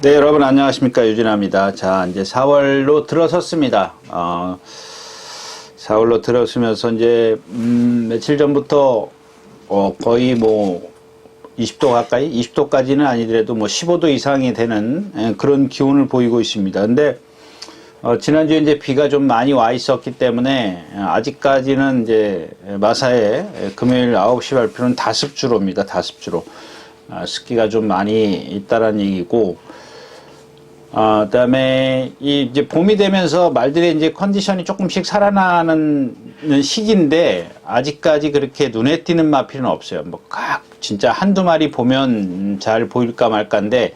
네, 여러분 안녕하십니까. 유진아입니다. 자, 이제 4월로 들어섰습니다. 4월로 들어서면서 이제 며칠 전부터 거의 뭐 20도 가까이, 20도까지는 아니더라도 뭐 15도 이상이 되는 그런 기온을 보이고 있습니다. 근데 지난주에 이제 비가 좀 많이 와 있었기 때문에 아직까지는 이제 마사에 금요일 9시 발표는 다습주로입니다. 다습주로. 습기가 좀 많이 있다라는 얘기고, 그다음에 이제 봄이 되면서 말들의 이제 컨디션이 조금씩 살아나는 시기인데 아직까지 그렇게 눈에 띄는 마필은 없어요. 뭐 진짜 한두 마리 보면 잘 보일까 말까인데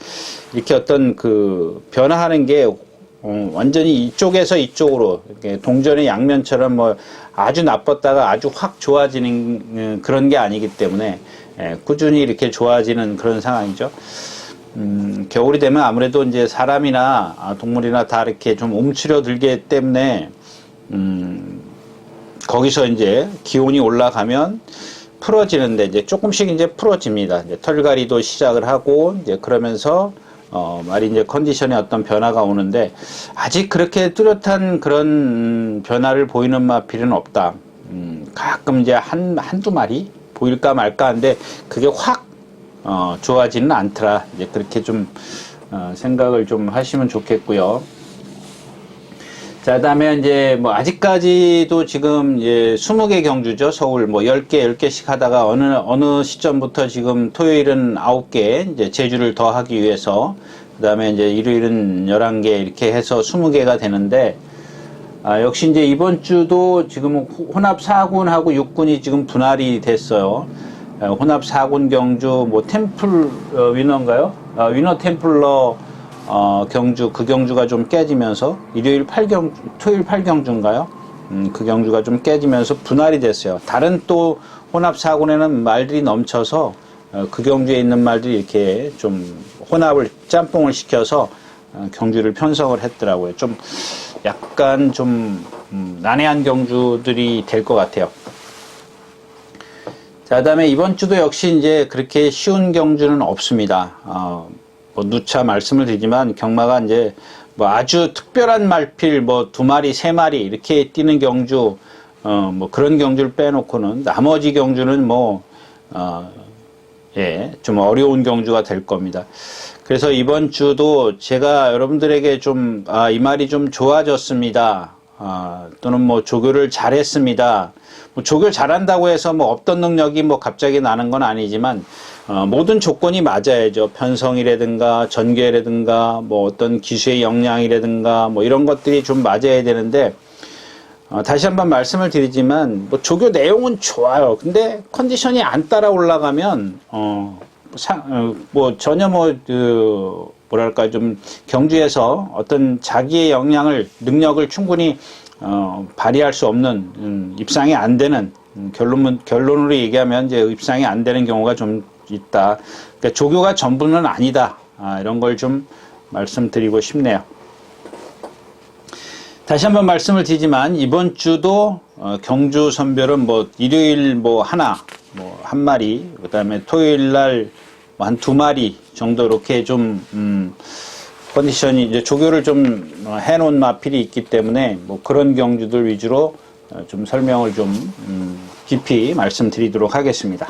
이렇게 어떤 그 변화하는 게 완전히 이쪽에서 이쪽으로 이렇게 동전의 양면처럼 뭐 아주 나빴다가 아주 확 좋아지는 그런 게 아니기 때문에 꾸준히 이렇게 좋아지는 그런 상황이죠. 겨울이 되면 아무래도 이제 사람이나 동물이나 다 이렇게 좀 움츠려들기 때문에, 거기서 이제 기온이 올라가면 풀어지는데 이제 조금씩 이제 풀어집니다. 이제 털갈이도 시작을 하고, 이제 그러면서, 말이 이제 컨디션에 어떤 변화가 오는데, 아직 그렇게 뚜렷한 그런 변화를 보이는 마필은 없다. 가끔 이제 한두 마리 보일까 말까 한데, 그게 확 좋아지는 않더라. 이제 그렇게 좀 생각을 좀 하시면 좋겠고요. 자, 그다음에 이제 뭐 아직까지도 지금 이제 20개 경주죠. 서울 뭐 10개씩 하다가 어느 시점부터 지금 토요일은 9개, 이제 제주를 더 하기 위해서, 그다음에 이제 일요일은 11개 이렇게 해서 20개가 되는데, 역시 이제 이번 주도 지금 혼합 4군하고 6군이 지금 분할이 됐어요. 혼합 4군 경주, 뭐, 위너인가요? 위너 템플러, 경주, 그 경주가 좀 깨지면서, 토요일 8경주인가요? 그 경주가 좀 깨지면서 분할이 됐어요. 다른 또 혼합 4군에는 말들이 넘쳐서, 그 경주에 있는 말들이 이렇게 좀 짬뽕을 시켜서, 경주를 편성을 했더라고요. 좀, 약간 좀, 난해한 경주들이 될 것 같아요. 자, 그다음에 이번 주도 역시 이제 그렇게 쉬운 경주는 없습니다. 뭐 누차 말씀을 드리지만 경마가 이제 뭐 아주 특별한 말필 뭐 2마리, 3마리 이렇게 뛰는 경주, 뭐 그런 경주를 빼놓고는 나머지 경주는 뭐, 좀 어려운 경주가 될 겁니다. 그래서 이번 주도 제가 여러분들에게 좀, 이 말이 좀 좋아졌습니다. 또는 뭐 조교를 잘했습니다. 뭐 조교를 잘한다고 해서 뭐 없던 능력이 뭐 갑자기 나는 건 아니지만, 모든 조건이 맞아야죠. 편성이라든가 전개라든가 뭐 어떤 기수의 역량이라든가 뭐 이런 것들이 좀 맞아야 되는데, 다시 한번 말씀을 드리지만 뭐 조교 내용은 좋아요. 근데 컨디션이 안 따라 올라가면 뭐 전혀 뭐랄까 좀 경주에서 어떤 자기의 능력을 충분히 발휘할 수 없는, 입상이 안 되는, 결론으로 얘기하면 이제 입상이 안 되는 경우가 좀 있다. 그러니까 조교가 전부는 아니다. 이런 걸 좀 말씀드리고 싶네요. 다시 한번 말씀을 드리지만 이번 주도 경주 선별은 뭐 일요일 뭐 한 마리, 그다음에 토요일 날 한 2마리 정도 이렇게 좀 컨디션이 이제 조교를 좀 해놓은 마필이 있기 때문에 뭐 그런 경주들 위주로 좀 설명을 좀 깊이 말씀드리도록 하겠습니다.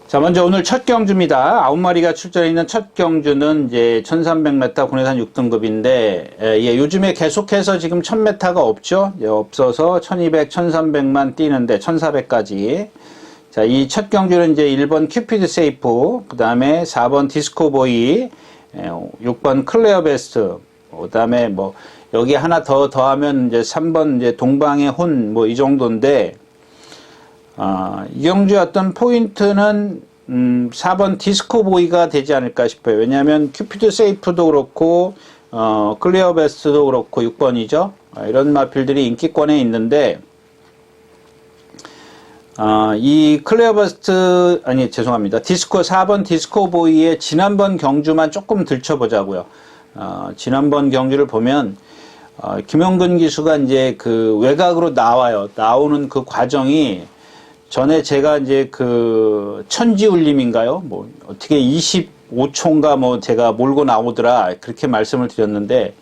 자, 먼저 오늘 첫 경주입니다. 9마리가 출전해 있는 첫 경주는 이제 1300m 군해산 6등급인데, 요즘에 계속해서 지금 1000m가 없죠? 없어서 1200, 1300만 뛰는데 1400까지. 자, 이 첫 경주는 이제 1번 큐피드 세이프, 그 다음에 4번 디스코보이, 6번 클레어 베스트, 그 다음에 뭐, 여기 하나 더하면 이제 3번 이제 동방의 혼, 뭐 이 정도인데, 이 경주의 어떤 포인트는 4번 디스코보이가 되지 않을까 싶어요. 왜냐하면 큐피드 세이프도 그렇고 클리어 베스트도 그렇고 6번이죠. 이런 마필들이 인기권에 있는데, 이 클리어 베스트, 죄송합니다. 4번 디스코보이의 지난번 경주만 조금 들춰보자고요. 지난번 경주를 보면 김영근 기수가 이제 그 외곽으로 나오는 그 과정이, 전에 제가 이제 그 천지울림인가요? 뭐 어떻게 20 5초인가 뭐 제가 몰고 나오더라 그렇게 말씀을 드렸는데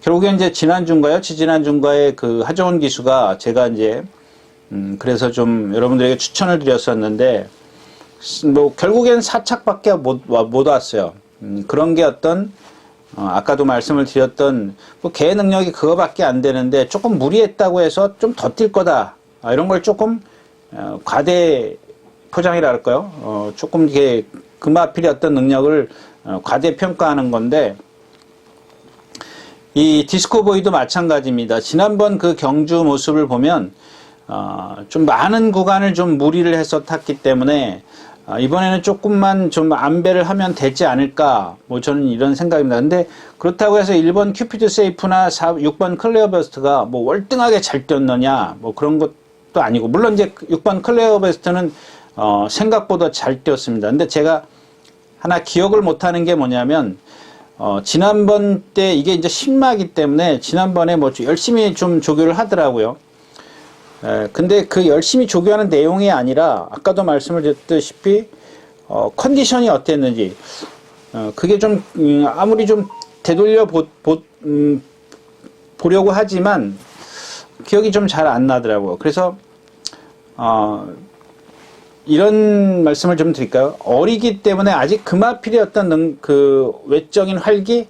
결국엔 이제 지난주인가요? 지지난주인가에 그 하정원 기수가 제가 이제 그래서 좀 여러분들에게 추천을 드렸었는데 뭐 결국엔 4착밖에 못 왔어요. 그런 게 어떤 아까도 말씀을 드렸던 뭐 개의 능력이 그거밖에 안 되는데 조금 무리했다고 해서 좀 더 뛸 거다 이런 걸 조금 과대 포장이라 할까요? 조금 이게 금화필의 어떤 능력을 과대 평가하는 건데 이 디스코보이도 마찬가지입니다. 지난번 그 경주 모습을 보면 좀 많은 구간을 좀 무리를 해서 탔기 때문에 이번에는 조금만 좀 안배를 하면 되지 않을까 뭐 저는 이런 생각입니다. 근데 그렇다고 해서 1번 큐피드 세이프나 6번 클레어 베스트가 뭐 월등하게 잘 뛰었느냐 뭐 그런 것도 아니고 물론 이제 6번 클레어 베스트는 생각보다 잘 뛰었습니다. 근데 제가 하나 기억을 못하는 게 뭐냐면 지난번 때 이게 이제 신마기 때문에 지난번에 뭐 열심히 좀 조교를 하더라고요. 근데 그 열심히 조교하는 내용이 아니라 아까도 말씀을 드렸다시피 컨디션이 어땠는지 그게 좀 아무리 좀 되돌려 보려고 하지만 기억이 좀 잘 안 나더라고요. 그래서 이런 말씀을 좀 드릴까요? 어리기 때문에 아직 금화필의 어떤 그 외적인 활기,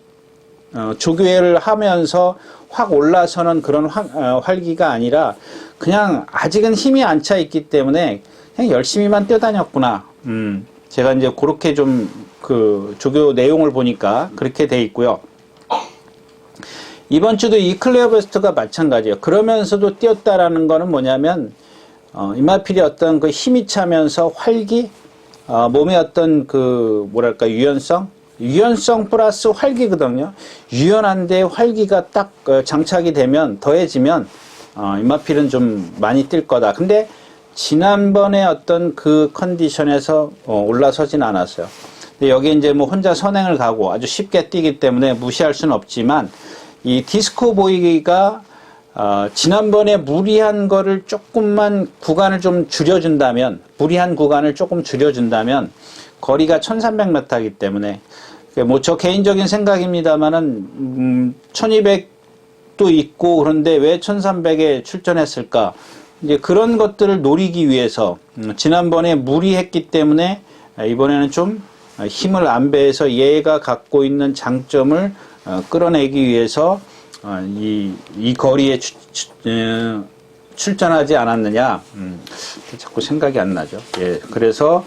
조교회를 하면서 확 올라서는 그런 활기가 아니라 그냥 아직은 힘이 안 차 있기 때문에 그냥 열심히만 뛰어다녔구나. 제가 이제 그렇게 좀 그 조교 내용을 보니까 그렇게 돼 있고요. 이번 주도 이 클레어 베스트가 마찬가지예요. 그러면서도 뛰었다라는 거는 뭐냐면 이마필이 어떤 그 힘이 차면서 활기, 몸의 어떤 그 뭐랄까 유연성 플러스 활기거든요. 유연한데 활기가 딱 장착이 되면 더해지면 이마필은 좀 많이 뛸 거다. 근데 지난번에 어떤 그 컨디션에서 올라서진 않았어요. 근데 여기 이제 뭐 혼자 선행을 가고 아주 쉽게 뛰기 때문에 무시할 수는 없지만 이 디스코 보이가 지난번에 무리한 거를 조금만 구간을 좀 줄여준다면 무리한 구간을 조금 줄여준다면 거리가 1300m이기 때문에 뭐 저 개인적인 생각입니다만은 1200도 있고 그런데 왜 1300에 출전했을까 이제 그런 것들을 노리기 위해서 지난번에 무리했기 때문에 이번에는 좀 힘을 안배해서 얘가 갖고 있는 장점을 끌어내기 위해서 이 거리에 출전하지 않았느냐 자꾸 생각이 안 나죠. 예, 그래서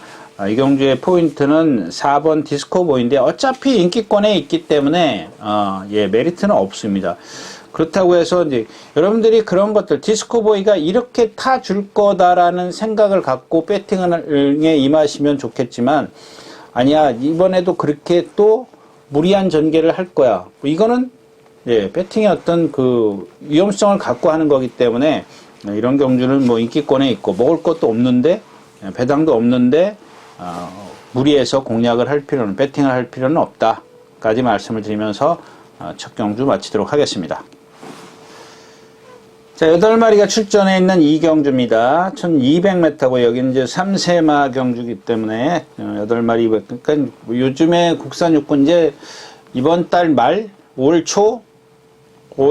이 경주의 포인트는 4번 디스코보이인데 어차피 인기권에 있기 때문에 예, 메리트는 없습니다. 그렇다고 해서 이제 여러분들이 그런 것들 디스코보이가 이렇게 타줄 거다라는 생각을 갖고 배팅에 임하시면 좋겠지만 아니야 이번에도 그렇게 또 무리한 전개를 할 거야. 이거는 예, 배팅의 어떤 그 위험성을 갖고 하는 거기 때문에 이런 경주는 뭐 인기권에 있고 먹을 것도 없는데 배당도 없는데 무리해서 공략을 할 필요는 배팅을 할 필요는 없다까지 말씀을 드리면서 첫 경주 마치도록 하겠습니다. 자, 8마리가 출전해 있는 이 경주입니다. 1200m고 여기는 이제 3세마 경주이기 때문에 8마리 그러니까 요즘에 국산 육군 이제 이번 달 말 5월 초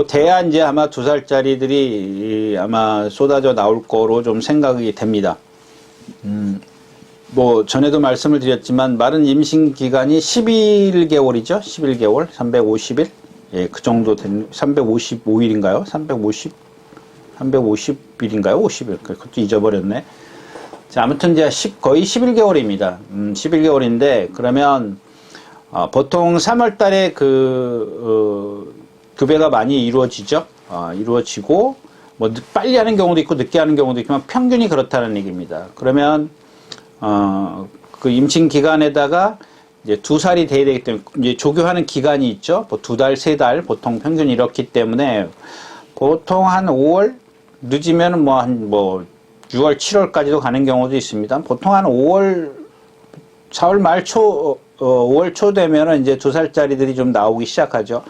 돼야 이제 아마 2살짜리들이 아마 쏟아져 나올 거로 좀 생각이 됩니다. 뭐 전에도 말씀을 드렸지만 마른 임신 기간이 11개월이죠. 11개월 350일 예, 그 정도 된 355일인가요? 350일인가요? 50일 그것도 잊어버렸네. 자, 아무튼 이제 거의 11개월입니다. 11개월인데 그러면 보통 3월 달에 교배가 많이 이루어지죠. 이루어지고 뭐 빨리 하는 경우도 있고 늦게 하는 경우도 있지만 평균이 그렇다는 얘기입니다. 그러면 그 임신 기간에다가 이제 2살이 돼야 되기 때문에 이제 조교하는 기간이 있죠. 뭐 2달, 3달 보통 평균 이렇기 때문에 보통 한 5월 늦으면 뭐 한 6월, 7월까지도 가는 경우도 있습니다. 보통 한 5월, 4월 말 초, 5월 초 되면은 이제 2살짜리들이 좀 나오기 시작하죠.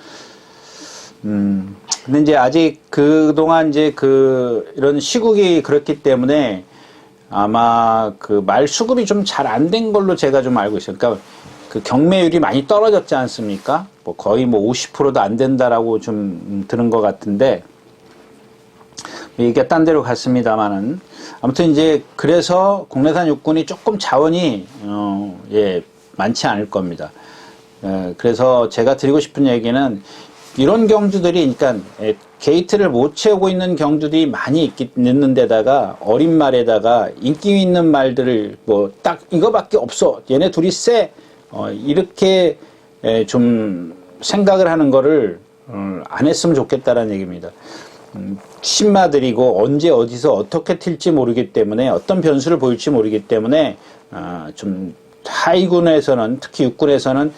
근데 이제 아직 그동안 이제 이런 시국이 그렇기 때문에 아마 그 말 수급이 좀 잘 안 된 걸로 제가 좀 알고 있어요. 그러니까 그 경매율이 많이 떨어졌지 않습니까? 뭐 거의 뭐 50%도 안 된다라고 좀 들은 것 같은데, 이게 딴 데로 갔습니다만은, 아무튼 이제 그래서 국내산 육군이 조금 자원이 많지 않을 겁니다. 그래서 제가 드리고 싶은 얘기는 이런 경주들이, 그러니까 게이트를 못 채우고 있는 경주들이 많이 있는 데다가 어린 말에다가 인기 있는 말들을 뭐 딱 이거밖에 없어, 얘네 둘이 세, 이렇게 좀 생각을 하는 거를 안 했으면 좋겠다라는 얘기입니다. 신마들이고 언제 어디서 어떻게 튈지 모르기 때문에, 어떤 변수를 보일지 모르기 때문에 좀 하위군에서는, 특히 육군에서는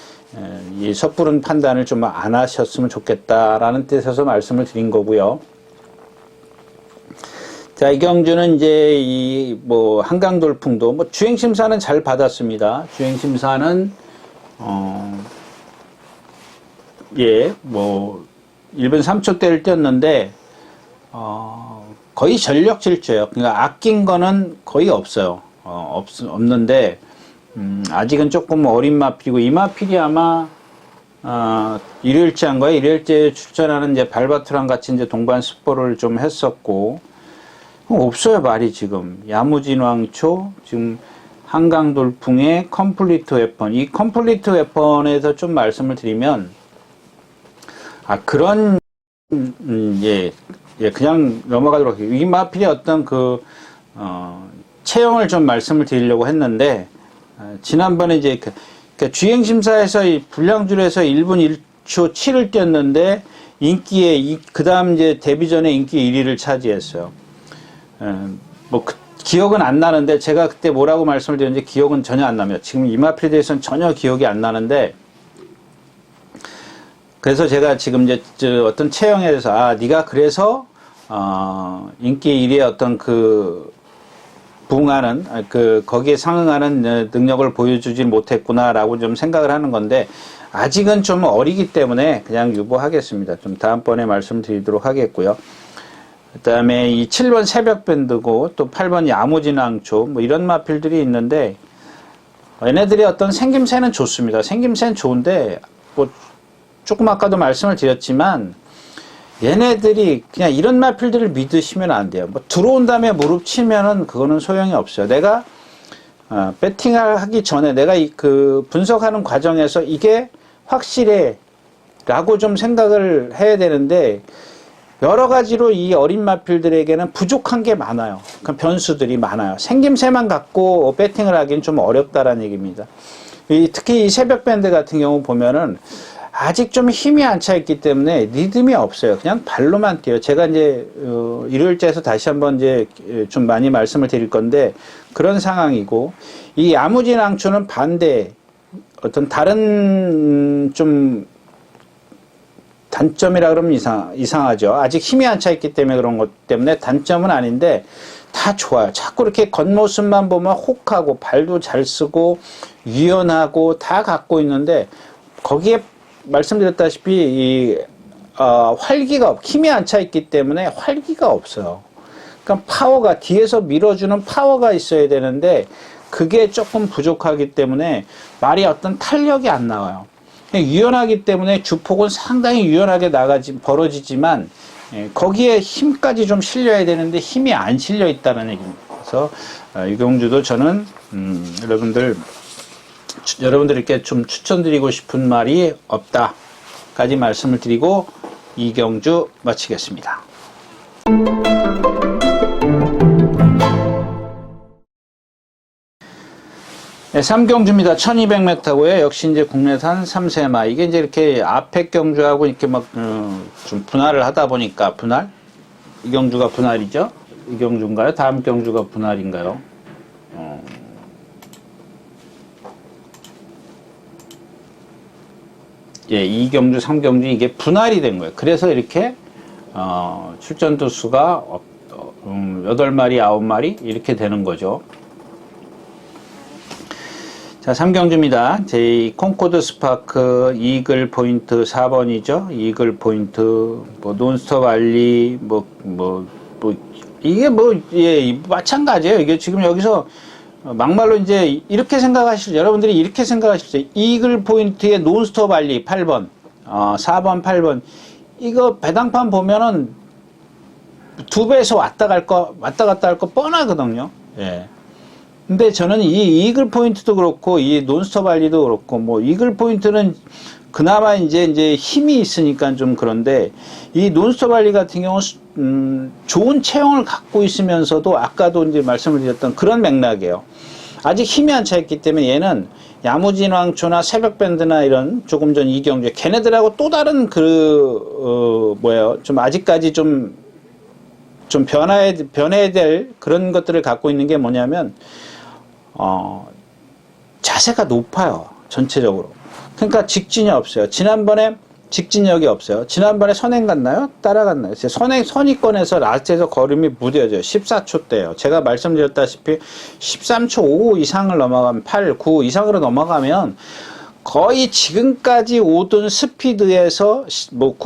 이 섣부른 판단을 좀 안 하셨으면 좋겠다라는 뜻에서 말씀을 드린 거고요. 자, 이 경주는 이제 이 뭐 한강돌풍도 뭐 주행심사는 잘 받았습니다. 주행심사는 뭐 1분 3초대를 뛰었는데 거의 전력 질주예요. 그러니까 아낀 거는 거의 없어요. 없는데 아직은 조금 어린 마필이고, 이 마필이 아마 일요일째인가요? 일요일째 출전하는 이제 발바트랑 같이 이제 동반 스포를 좀 했었고, 없어요 말이 지금. 야무진왕초, 지금 한강돌풍의 컴플리트 웨펀. 이 컴플리트 웨펀에서 좀 말씀을 드리면, 그런 그냥 넘어가도록 할게요. 이 마필의 어떤 체형을 좀 말씀을 드리려고 했는데, 지난번에 이제 주행심사에서 불량줄에서 1분 1초 7을 뛰었는데, 인기에, 그 다음 이제 데뷔전에 인기 1위를 차지했어요. 기억은 안 나는데, 제가 그때 뭐라고 말씀을 드렸는지 기억은 전혀 안 납니다. 지금 이 마필에 대해서는 전혀 기억이 안 나는데, 그래서 제가 지금 이제 어떤 체형에 대해서, 네가 그래서 인기 1위의 어떤 부응하는, 거기에 상응하는 능력을 보여주지 못했구나라고 좀 생각을 하는 건데, 아직은 좀 어리기 때문에 그냥 유보하겠습니다. 좀 다음번에 말씀드리도록 하겠고요. 그 다음에 이 7번 새벽밴드고, 또 8번 야무진왕초, 뭐 이런 마필들이 있는데, 얘네들의 어떤 생김새는 좋습니다. 생김새는 좋은데, 뭐 조금 아까도 말씀을 드렸지만, 얘네들이 그냥 이런 마필들을 믿으시면 안 돼요. 뭐 들어온 다음에 무릎 치면은 그거는 소용이 없어요. 내가 배팅을 하기 전에 내가 분석하는 과정에서 이게 확실해 라고 좀 생각을 해야 되는데, 여러 가지로 이 어린 마필들에게는 부족한 게 많아요. 그러니까 변수들이 많아요. 생김새만 갖고 배팅을 하기는 좀 어렵다라는 얘기입니다. 특히 이 새벽밴드 같은 경우 보면은 아직 좀 힘이 안 차 있기 때문에 리듬이 없어요. 그냥 발로만 뛰어요. 제가 이제 일요일째에서 다시 한번 이제 좀 많이 말씀을 드릴 건데, 그런 상황이고, 이 야무진왕초는 반대, 어떤 다른 좀 단점이라 그러면 이상하죠. 아직 힘이 안 차 있기 때문에 그런 것 때문에 단점은 아닌데, 다 좋아요. 자꾸 이렇게 겉모습만 보면 혹하고 발도 잘 쓰고 유연하고 다 갖고 있는데, 거기에 말씀드렸다시피 활기가, 힘이 안 차 있기 때문에 활기가 없어요. 그러니까 파워가, 뒤에서 밀어주는 파워가 있어야 되는데 그게 조금 부족하기 때문에 말이 어떤 탄력이 안 나와요. 유연하기 때문에 주폭은 상당히 유연하게 벌어지지만, 거기에 힘까지 좀 실려야 되는데 힘이 안 실려 있다는 얘기입니다. 그래서 이 경주도 저는 여러분들께 좀 추천드리고 싶은 말이 없다까지 말씀을 드리고 이 경주 마치겠습니다. 네, 3경주입니다. 1200m고요. 역시 이제 국내산 3세마. 이게 이제 이렇게 앞에 경주하고 이렇게 좀 분할을 하다 보니까, 이 경주가 분할이죠? 이 경주인가요? 다음 경주가 분할인가요? 예, 2경주, 3경주 이게 분할이 된 거예요. 그래서 이렇게 출전도 수가 8마리, 9마리 이렇게 되는 거죠. 자, 3경주입니다. 제 콩코드 스파크 이글 포인트 4번이죠. 이글 포인트, 뭐 논스톱 알리, 이게 예, 마찬가지예요. 이게 지금 여기서 막말로 이제 이렇게 생각하시죠. 여러분들이 이렇게 생각하시죠. 이글 포인트의 논스톱 알리 8번, 4번, 8번. 이거 배당판 보면은 2배에서 왔다 갔다 할 거 뻔하거든요. 예. 근데 저는 이 이글 포인트도 그렇고, 이 논스톱 알리도 그렇고, 뭐, 이글 포인트는 그나마 이제 힘이 있으니까 좀 그런데, 이 논스톱 알리 같은 경우는, 좋은 체형을 갖고 있으면서도, 아까도 이제 말씀을 드렸던 그런 맥락이에요. 아직 힘이 안 차있기 때문에 얘는 야무진왕초나 새벽밴드나 이런 조금 전 이경주, 걔네들하고 또 다른 좀 아직까지 좀 변해야 될 그런 것들을 갖고 있는 게 뭐냐면, 자세가 높아요. 전체적으로. 그러니까 직진이 없어요. 지난번에 직진력이 없어요. 지난번에 선행 갔나요? 따라갔나요? 선위권에서 라스트에서 걸음이 무뎌져요. 14초대예요. 제가 말씀드렸다시피 13초 5 이상을 넘어가면 8, 9 이상으로 넘어가면 거의 지금까지 오던 스피드에서 뭐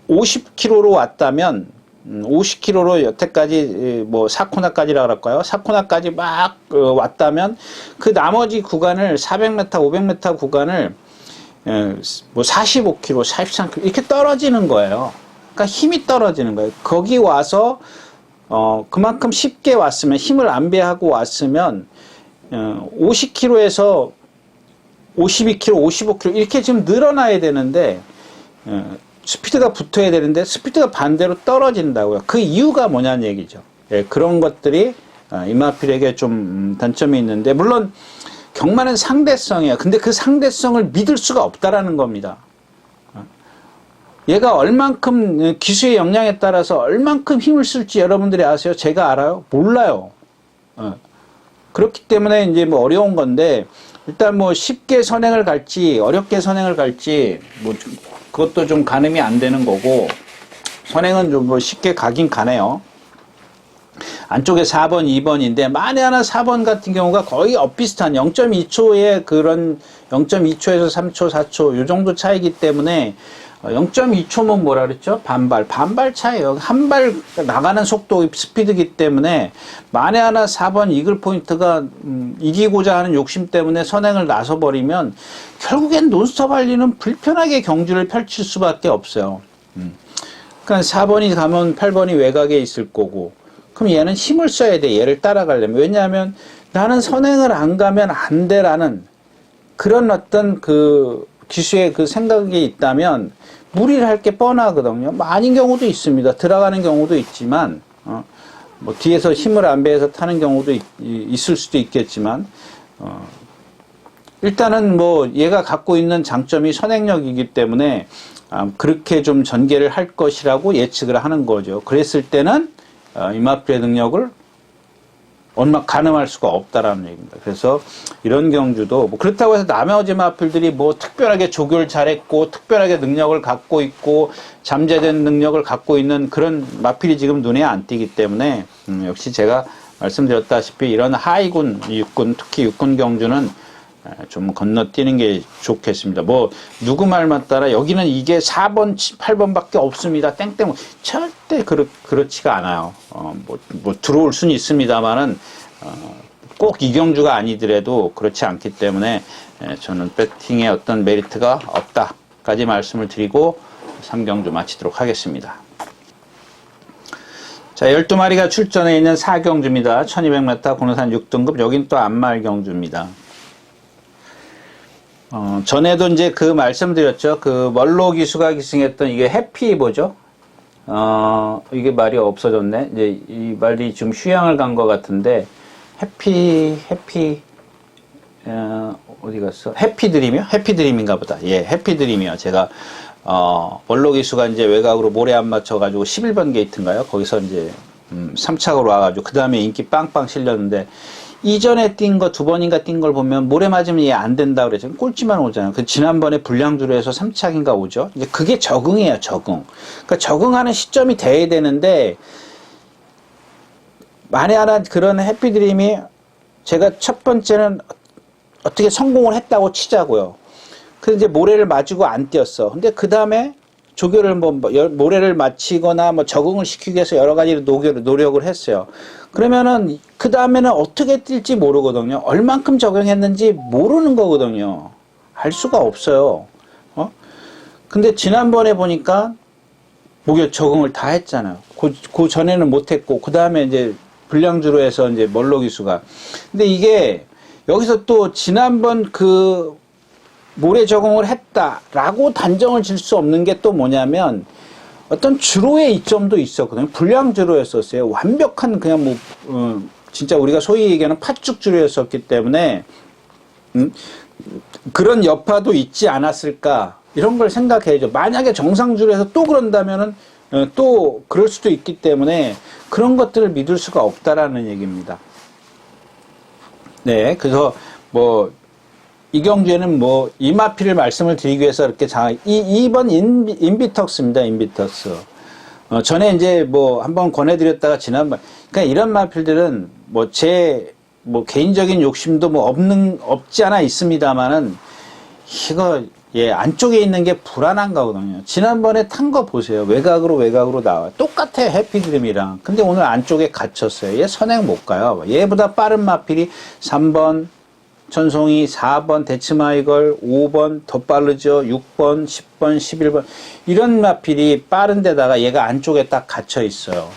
50km로 왔다면 50km로 여태까지 뭐 4코너까지라 그럴까요? 4코너까지 막 왔다면 그 나머지 구간을 400m, 500m 구간을 뭐 45km, 43km 이렇게 떨어지는 거예요. 그러니까 힘이 떨어지는 거예요. 거기 와서 그만큼 쉽게 왔으면 힘을 안배하고 왔으면 50km에서 52km, 55km 이렇게 지금 늘어나야 되는데 스피드가 붙어야 되는데 스피드가 반대로 떨어진다고요. 그 이유가 뭐냐는 얘기죠. 예, 그런 것들이 이마필에게 좀 단점이 있는데 물론 경마는 상대성이에요. 근데 그 상대성을 믿을 수가 없다라는 겁니다. 얘가 얼만큼 기수의 역량에 따라서 얼만큼 힘을 쓸지 여러분들이 아세요? 제가 알아요? 몰라요. 그렇기 때문에 이제 뭐 어려운 건데 일단 뭐 쉽게 선행을 갈지 어렵게 선행을 갈지 뭐 그것도 좀 가늠이 안 되는 거고 선행은 좀 뭐 쉽게 가긴 가네요. 안쪽에 4번, 2번인데 만에 하나 4번 같은 경우가 거의 엇비슷한 0.2초의 그런 0.2초에서 3초, 4초 요 정도 차이기 때문에 0.2초면 뭐라 그랬죠? 반발 차이에요. 한 발 나가는 속도 스피드이기 때문에 만에 하나 4번 이글 포인트가 이기고자 하는 욕심 때문에 선행을 나서버리면 결국엔 논스톱 알리는 불편하게 경주를 펼칠 수밖에 없어요. 그러니까 4번이 가면 8번이 외곽에 있을 거고 그럼 얘는 힘을 써야 돼. 얘를 따라가려면. 왜냐하면 나는 선행을 안 가면 안 돼라는 그런 어떤 그 기수의 그 생각이 있다면 무리를 할 게 뻔하거든요. 뭐 아닌 경우도 있습니다. 들어가는 경우도 있지만 뭐 뒤에서 힘을 안배해서 타는 경우도 있을 수도 있겠지만 일단은 뭐 얘가 갖고 있는 장점이 선행력이기 때문에 그렇게 좀 전개를 할 것이라고 예측을 하는 거죠. 그랬을 때는 이마필의 능력을 얼마 가늠할 수가 없다라는 얘기입니다. 그래서 이런 경주도 뭐 그렇다고 해서 나머지 마필들이 뭐 특별하게 조교를 잘했고 특별하게 능력을 갖고 있고 잠재된 능력을 갖고 있는 그런 마필이 지금 눈에 안 띄기 때문에 역시 제가 말씀드렸다시피 이런 하위군 육군 특히 육군 경주는 좀 건너뛰는 게 좋겠습니다. 뭐 누구 말만 따라 여기는 이게 4번, 8번밖에 없습니다. 땡땡 절대 그렇지가 않아요. 뭐 들어올 수는 있습니다만은 꼭 이경주가 아니더라도 그렇지 않기 때문에 저는 배팅에 어떤 메리트가 없다까지 말씀을 드리고 3경주 마치도록 하겠습니다. 자, 12마리가 출전해 있는 4경주입니다. 1200m 고노산 6등급 여긴 또 안말 경주입니다. 전에도 이제 그 말씀드렸죠. 그 멀로 기수가 기승했던 이게 해피 뭐죠? 이게 말이 없어졌네. 이제 이 말이 지금 휴양을 간 것 같은데 해피 어디 갔어? 해피드림이요? 해피드림인가 보다. 예, 해피드림이요. 제가 멀로 기수가 이제 외곽으로 모래 안 맞춰가지고 11번 게이트인가요? 거기서 이제 3착으로 와가지고 그 다음에 인기 빵빵 실렸는데. 이전에 뛴 거 2번인가 뛴 걸 보면 모래 맞으면 얘 안 된다 그랬죠. 꼴찌만 오잖아요. 그 지난번에 불량주로 해서 3착인가 오죠. 이제 그게 적응이에요, 적응. 그러니까 적응하는 시점이 돼야 되는데 만에 하나 그런 해피드림이 제가 첫 번째는 어떻게 성공을 했다고 치자고요. 근데 이제 모래를 맞고 안 뛰었어. 근데 그 다음에 조교를 모래를 맞히거나 적응을 시키기 위해서 여러 가지 노력을 했어요. 그러면은 그 다음에는 어떻게 뛸지 모르거든요. 얼만큼 적용했는지 모르는 거거든요. 알 수가 없어요. 근데 지난번에 보니까 목욕 적응을 다 했잖아요. 그 전에는 못했고, 그 다음에 이제 불량주로 해서 이제 멀로 기수가. 근데 이게 여기서 또 지난번 그 모래 적응을 했다라고 단정을 질 수 없는 게 또 뭐냐면 어떤 주로의 이점도 있었거든요. 불량주로였었어요. 완벽한 그냥 진짜 우리가 소위 얘기하는 팥죽주로였었기 때문에 그런 여파도 있지 않았을까 이런 걸 생각해야죠. 만약에 정상주로에서 또 그런다면은 또 그럴 수도 있기 때문에 그런 것들을 믿을 수가 없다라는 얘기입니다. 네, 그래서 이 경주에는 이마피를 말씀을 드리기 위해서 이렇게 2번 인비턱스입니다. 인비턱스. 전에 이제 한번 권해드렸다가 지난번, 그러니까 이런 마필들은 제 개인적인 욕심도 없지 않아 있습니다만은 이거 안쪽에 있는 게 불안한 거거든요. 지난번에 탄 거 보세요. 외곽으로 나와요. 똑같아 해피드림이랑. 근데 오늘 안쪽에 갇혔어요. 얘 선행 못 가요. 얘보다 빠른 마필이 3번 천송이, 4번 데츠마이걸, 5번 더 빠르죠. 6번, 10번, 11번 이런 마필이 빠른 데다가 얘가 안쪽에 딱 갇혀 있어요.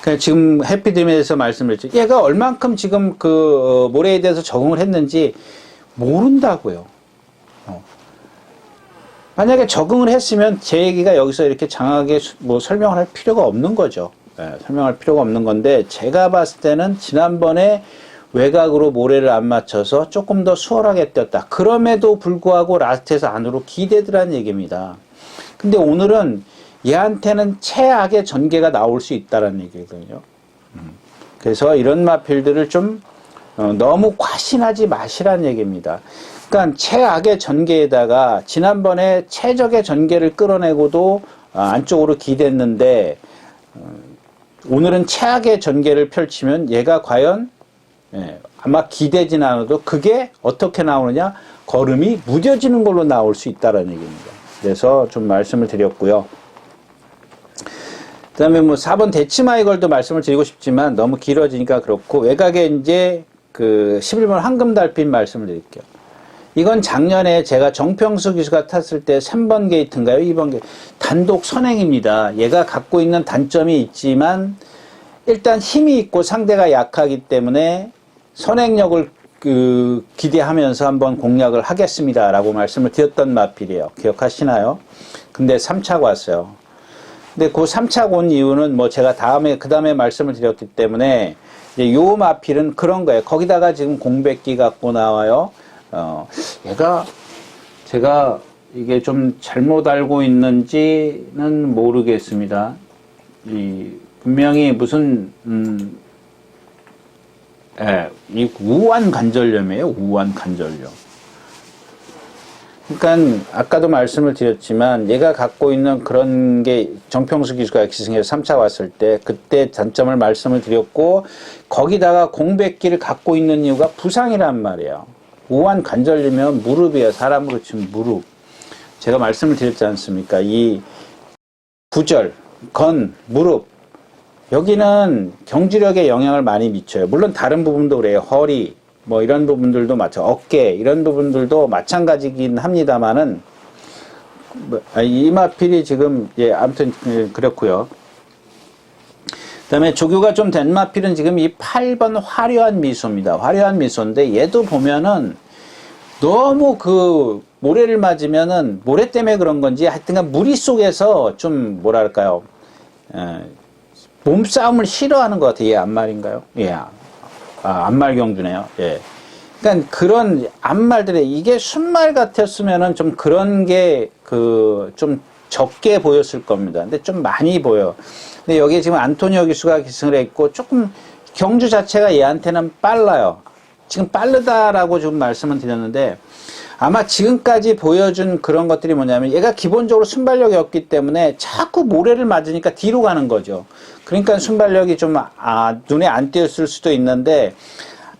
그러니까 지금 해피드림에 대해서 말씀을 했죠. 얘가 얼만큼 지금 모래에 대해서 적응을 했는지 모른다고요. 만약에 적응을 했으면 제 얘기가 여기서 이렇게 장하게 설명을 할 필요가 없는 거죠. 설명할 필요가 없는 건데 제가 봤을 때는 지난번에 외곽으로 모래를 안 맞춰서 조금 더 수월하게 뛰었다. 그럼에도 불구하고 라스트에서 안으로 기대더란 얘기입니다. 근데 오늘은 얘한테는 최악의 전개가 나올 수 있다는 얘기거든요. 그래서 이런 마필들을 좀 너무 과신하지 마시라는 얘기입니다. 그러니까 최악의 전개에다가 지난번에 최적의 전개를 끌어내고도 안쪽으로 기댔는데 오늘은 최악의 전개를 펼치면 얘가 과연 아마 기대진 않아도 그게 어떻게 나오느냐? 걸음이 무뎌지는 걸로 나올 수 있다는 얘기입니다. 그래서 좀 말씀을 드렸고요. 그 다음에 4번 데치마이걸도 말씀을 드리고 싶지만 너무 길어지니까 그렇고 외곽에 이제 11번 황금달빛 말씀을 드릴게요. 이건 작년에 제가 정평수 기수가 탔을 때 3번 게이트인가요? 2번 게이트. 단독 선행입니다. 얘가 갖고 있는 단점이 있지만 일단 힘이 있고 상대가 약하기 때문에 선행력을 기대하면서 한번 공략을 하겠습니다. 라고 말씀을 드렸던 마필이에요. 기억하시나요? 근데 3차가 왔어요. 근데 그 3차가 온 이유는 제가 그 다음에 말씀을 드렸기 때문에 이제 요 마필은 그런 거예요. 거기다가 지금 공백기 갖고 나와요. 제가 이게 좀 잘못 알고 있는지는 모르겠습니다. 분명히 무슨, 이 우한 관절염이에요. 우한 관절염. 그러니까 아까도 말씀을 드렸지만 얘가 갖고 있는 그런 게 정평수 기수가 기승해서 3차 왔을 때 그때 단점을 말씀을 드렸고 거기다가 공백기를 갖고 있는 이유가 부상이란 말이에요. 우한 관절염이면 무릎이에요. 사람으로 치면 무릎. 제가 말씀을 드렸지 않습니까? 이 부절, 무릎 여기는 경주력에 영향을 많이 미쳐요. 물론 다른 부분도 그래요. 허리, 이런 부분들도 어깨, 이런 부분들도 마찬가지긴 합니다만은, 이마필이 지금, 아무튼, 그렇고요. 그 다음에 조교가 좀 된 마필은 지금 이 8번 화려한 미소입니다. 화려한 미소인데, 얘도 보면은, 너무 모래를 맞으면은, 모래 때문에 그런 건지, 하여튼간 무리 속에서 좀, 뭐랄까요, 몸싸움을 싫어하는 것 같아요. 얘 안말인가요? 안말 경주네요. 그러니까 그런 안말들의 이게 순말 같았으면은 좀 그런 게 좀 적게 보였을 겁니다. 근데 좀 많이 보여. 근데 여기에 지금 안토니오 기수가 기승을 했고 조금 경주 자체가 얘한테는 빨라요. 지금 빠르다라고 지금 말씀을 드렸는데 아마 지금까지 보여준 그런 것들이 뭐냐면 얘가 기본적으로 순발력이 없기 때문에 자꾸 모래를 맞으니까 뒤로 가는 거죠. 그러니까 순발력이 좀 눈에 안 띄었을 수도 있는데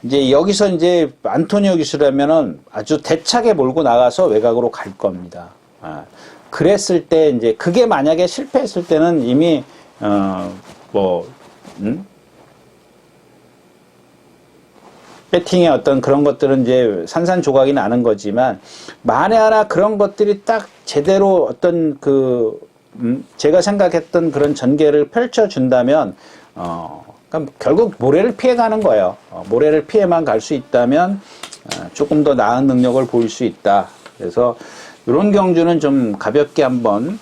이제 여기서 이제 안토니오 기수라면은 아주 대차게 몰고 나가서 외곽으로 갈 겁니다. 그랬을 때 이제 그게 만약에 실패했을 때는 이미 배팅의 어떤 그런 것들은 이제 산산조각이 나는 거지만, 만에 하나 그런 것들이 딱 제대로 어떤 제가 생각했던 그런 전개를 펼쳐준다면, 그러니까 결국 모래를 피해가는 거예요. 모래를 피해만 갈 수 있다면, 조금 더 나은 능력을 보일 수 있다. 그래서, 이런 경주는 좀 가볍게 한번,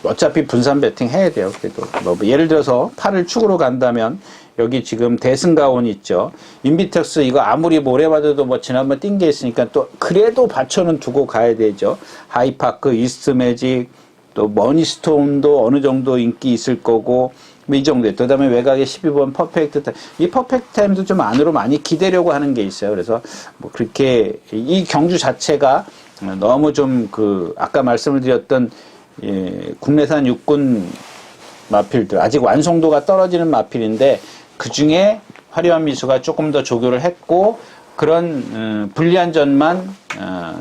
어차피 분산 배팅 해야 돼요. 그래도 뭐 예를 들어서 팔을 축으로 간다면 여기 지금 대승가온 있죠. 인비텍스 이거 아무리 모래 맞아도 뭐 지난번 뛴 게 있으니까 또 그래도 받쳐는 두고 가야 되죠. 하이파크, 이스트매직, 또 머니스톤도 어느 정도 인기 있을 거고 뭐 이 정도. 그다음에 외곽에 12번 퍼펙트 타임. 이 퍼펙트 타임도 좀 안으로 많이 기대려고 하는 게 있어요. 그래서 뭐 그렇게 이 경주 자체가 너무 좀 아까 말씀을 드렸던 국내산 육군 마필들 아직 완성도가 떨어지는 마필인데 그 중에 화려한 미수가 조금 더 조교를 했고 그런 불리한 점만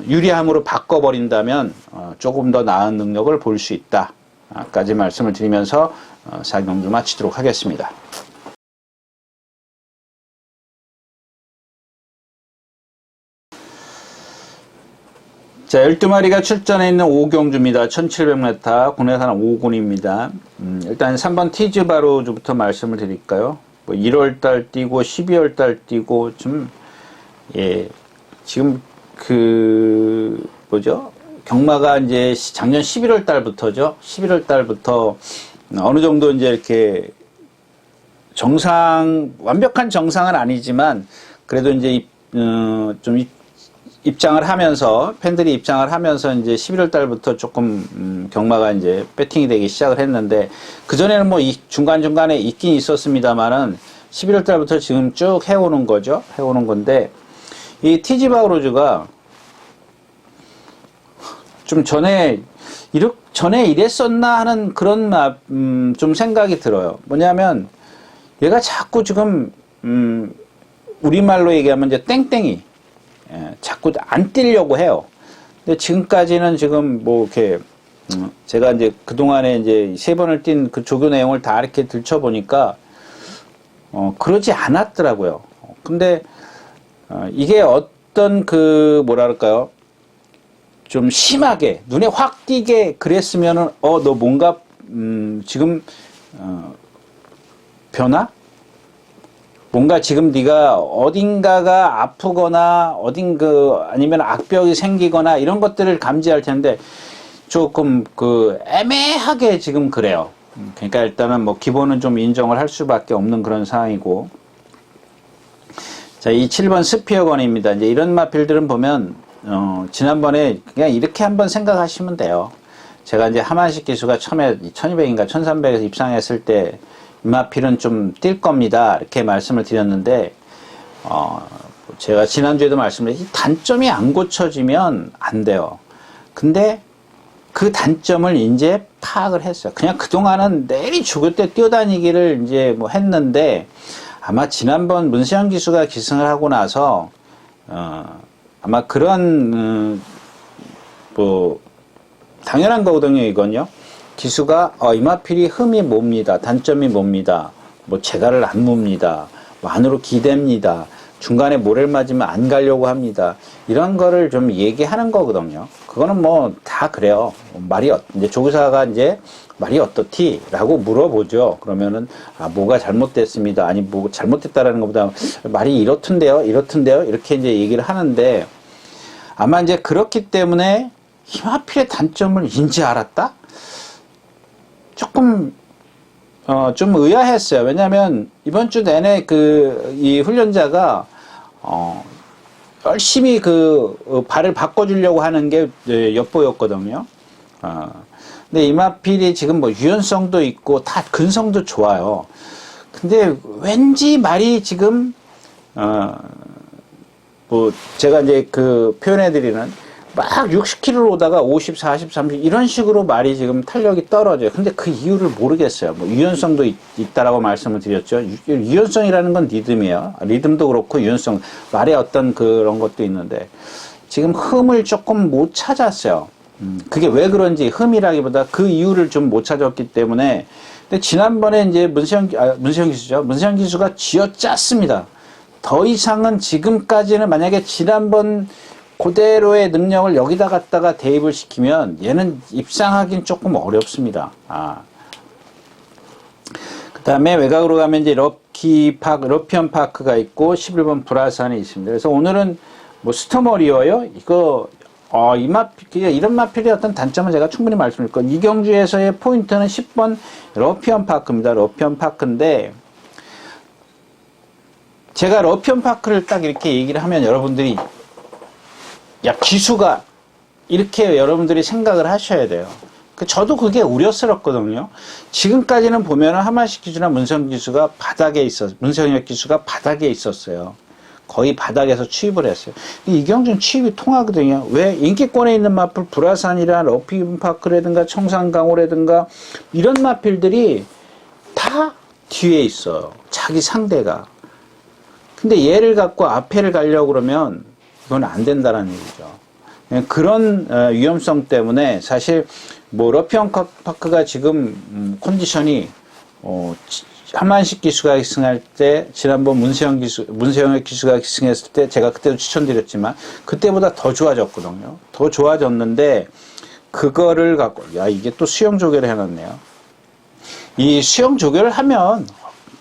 유리함으로 바꿔버린다면 조금 더 나은 능력을 볼 수 있다. 까지 말씀을 드리면서 4경주 마치도록 하겠습니다. 자, 12마리가 출전해 있는 5경주입니다. 1700m, 국내산 5군입니다. 일단 3번 티즈바로즈부터 말씀을 드릴까요? 뭐 1월달 뛰고, 12월달 뛰고, 지금 경마가 이제 작년 11월 달부터죠. 11월 달부터 어느 정도 이제 이렇게 완벽한 정상은 아니지만, 그래도 이제 좀 입장을 하면서 팬들이 입장을 하면서 이제 11월 달부터 조금 경마가 이제 배팅이 되기 시작을 했는데 그 전에는 뭐 중간중간에 있긴 있었습니다만은 11월 달부터 지금 쭉 해오는 거죠. 해오는 건데 이 티지바우로즈가 좀 전에 이랬었나 하는 그런 좀 생각이 들어요. 뭐냐면 얘가 자꾸 지금 우리말로 얘기하면 이제 땡땡이 자꾸 안 뛰려고 해요. 근데 지금까지는 지금 뭐 이렇게 제가 이제 그동안에 이제 3번을 뛴 그 조교 내용을 다 이렇게 들춰보니까 그러지 않았더라고요. 근데 이게 어떤 뭐랄까요? 좀 심하게 눈에 확 띄게 그랬으면은 너 뭔가 지금 변화? 뭔가 지금 네가 어딘가가 아프거나 아니면 악벽이 생기거나 이런 것들을 감지할 텐데 조금 애매하게 지금 그래요. 그러니까 일단은 뭐 기본은 좀 인정을 할 수밖에 없는 그런 상황이고. 자, 이 7번 스피어건입니다. 이제 이런 마필들은 보면 지난번에 그냥 이렇게 한번 생각하시면 돼요. 제가 이제 하만식 기수가 처음에 1200인가 1300에서 입상했을 때 이 마필은 좀 뛸 겁니다. 이렇게 말씀을 드렸는데, 제가 지난주에도 말씀드렸는데, 이 단점이 안 고쳐지면 안 돼요. 근데 그 단점을 이제 파악을 했어요. 그냥 그동안은 내리 죽을 때 뛰어다니기를 이제 뭐 했는데, 아마 지난번 문세영 기수가 기승을 하고 나서, 아마 그런, 당연한 거거든요, 이건요. 기수가 이 마필이 흠이 뭡니다. 단점이 뭡니다. 뭐 제갈을 안 뭅니다. 뭐 안으로 기댑니다. 중간에 모래를 맞으면 안 가려고 합니다. 이런 거를 좀 얘기하는 거거든요. 그거는 뭐 다 그래요. 이제 조교사가 이제 말이 어떻지? 라고 물어보죠. 그러면은 뭐가 잘못됐습니다. 아니 뭐 잘못됐다라는 것보다 말이 이렇던데요. 이렇게 이제 얘기를 하는데 아마 이제 그렇기 때문에 이 마필의 단점을 인지 알았다? 조금 좀 의아했어요. 왜냐하면 이번 주 내내 이 훈련자가 열심히 발을 바꿔주려고 하는 게 엿보였거든요. 근데 이 마필이 지금 뭐 유연성도 있고 다 근성도 좋아요. 근데 왠지 말이 지금 뭐 제가 이제 표현해드리는 막 60km로 오다가 50, 40, 30 이런 식으로 말이 지금 탄력이 떨어져요. 근데 그 이유를 모르겠어요. 뭐 유연성도 있다라고 말씀을 드렸죠. 유연성이라는 건 리듬이에요. 리듬도 그렇고 유연성, 말의 어떤 그런 것도 있는데 지금 흠을 조금 못 찾았어요. 그게 왜 그런지 흠이라기보다 그 이유를 좀 못 찾았기 때문에. 근데 지난번에 이제 문세영 기수죠. 문세영 기수가 쥐어짰습니다. 더 이상은 지금까지는 만약에 지난번 그대로의 능력을 여기다 갖다가 대입을 시키면 얘는 입상하기는 조금 어렵습니다. 그 다음에 외곽으로 가면 이제 러피언 파크가 있고 11번 브라산이 있습니다. 그래서 오늘은 뭐 스토머리어요? 이거 이런 마필의 어떤 단점은 제가 충분히 말씀드릴 거예요. 이 경주에서의 포인트는 10번 러피언 파크입니다. 러피언 파크인데 제가 러피언 파크를 딱 이렇게 얘기를 하면 여러분들이 야 기수가 이렇게 여러분들이 생각을 하셔야 돼요. 저도 그게 우려스럽거든요. 지금까지는 보면은 하만식 기수나 문성혁 기수가 바닥에 있었어요. 거의 바닥에서 취입을 했어요. 이경준 취입이 통하거든요. 왜? 인기권에 있는 마필 불화산이나 러피언파크라든가 청산강호라든가 이런 마필들이 다 뒤에 있어요. 자기 상대가. 근데 얘를 갖고 앞에를 가려고 그러면 이건 안 된다는 얘기죠. 그런 위험성 때문에 사실 뭐 러피언파크가 지금 컨디션이 하만식 기수가 기승할 때 지난번 문세영의 기수가 기승했을 때 제가 그때도 추천드렸지만 그때보다 더 좋아졌거든요. 더 좋아졌는데 그거를 갖고 이게 또 수영 조결을 해놨네요. 이 수영 조결을 하면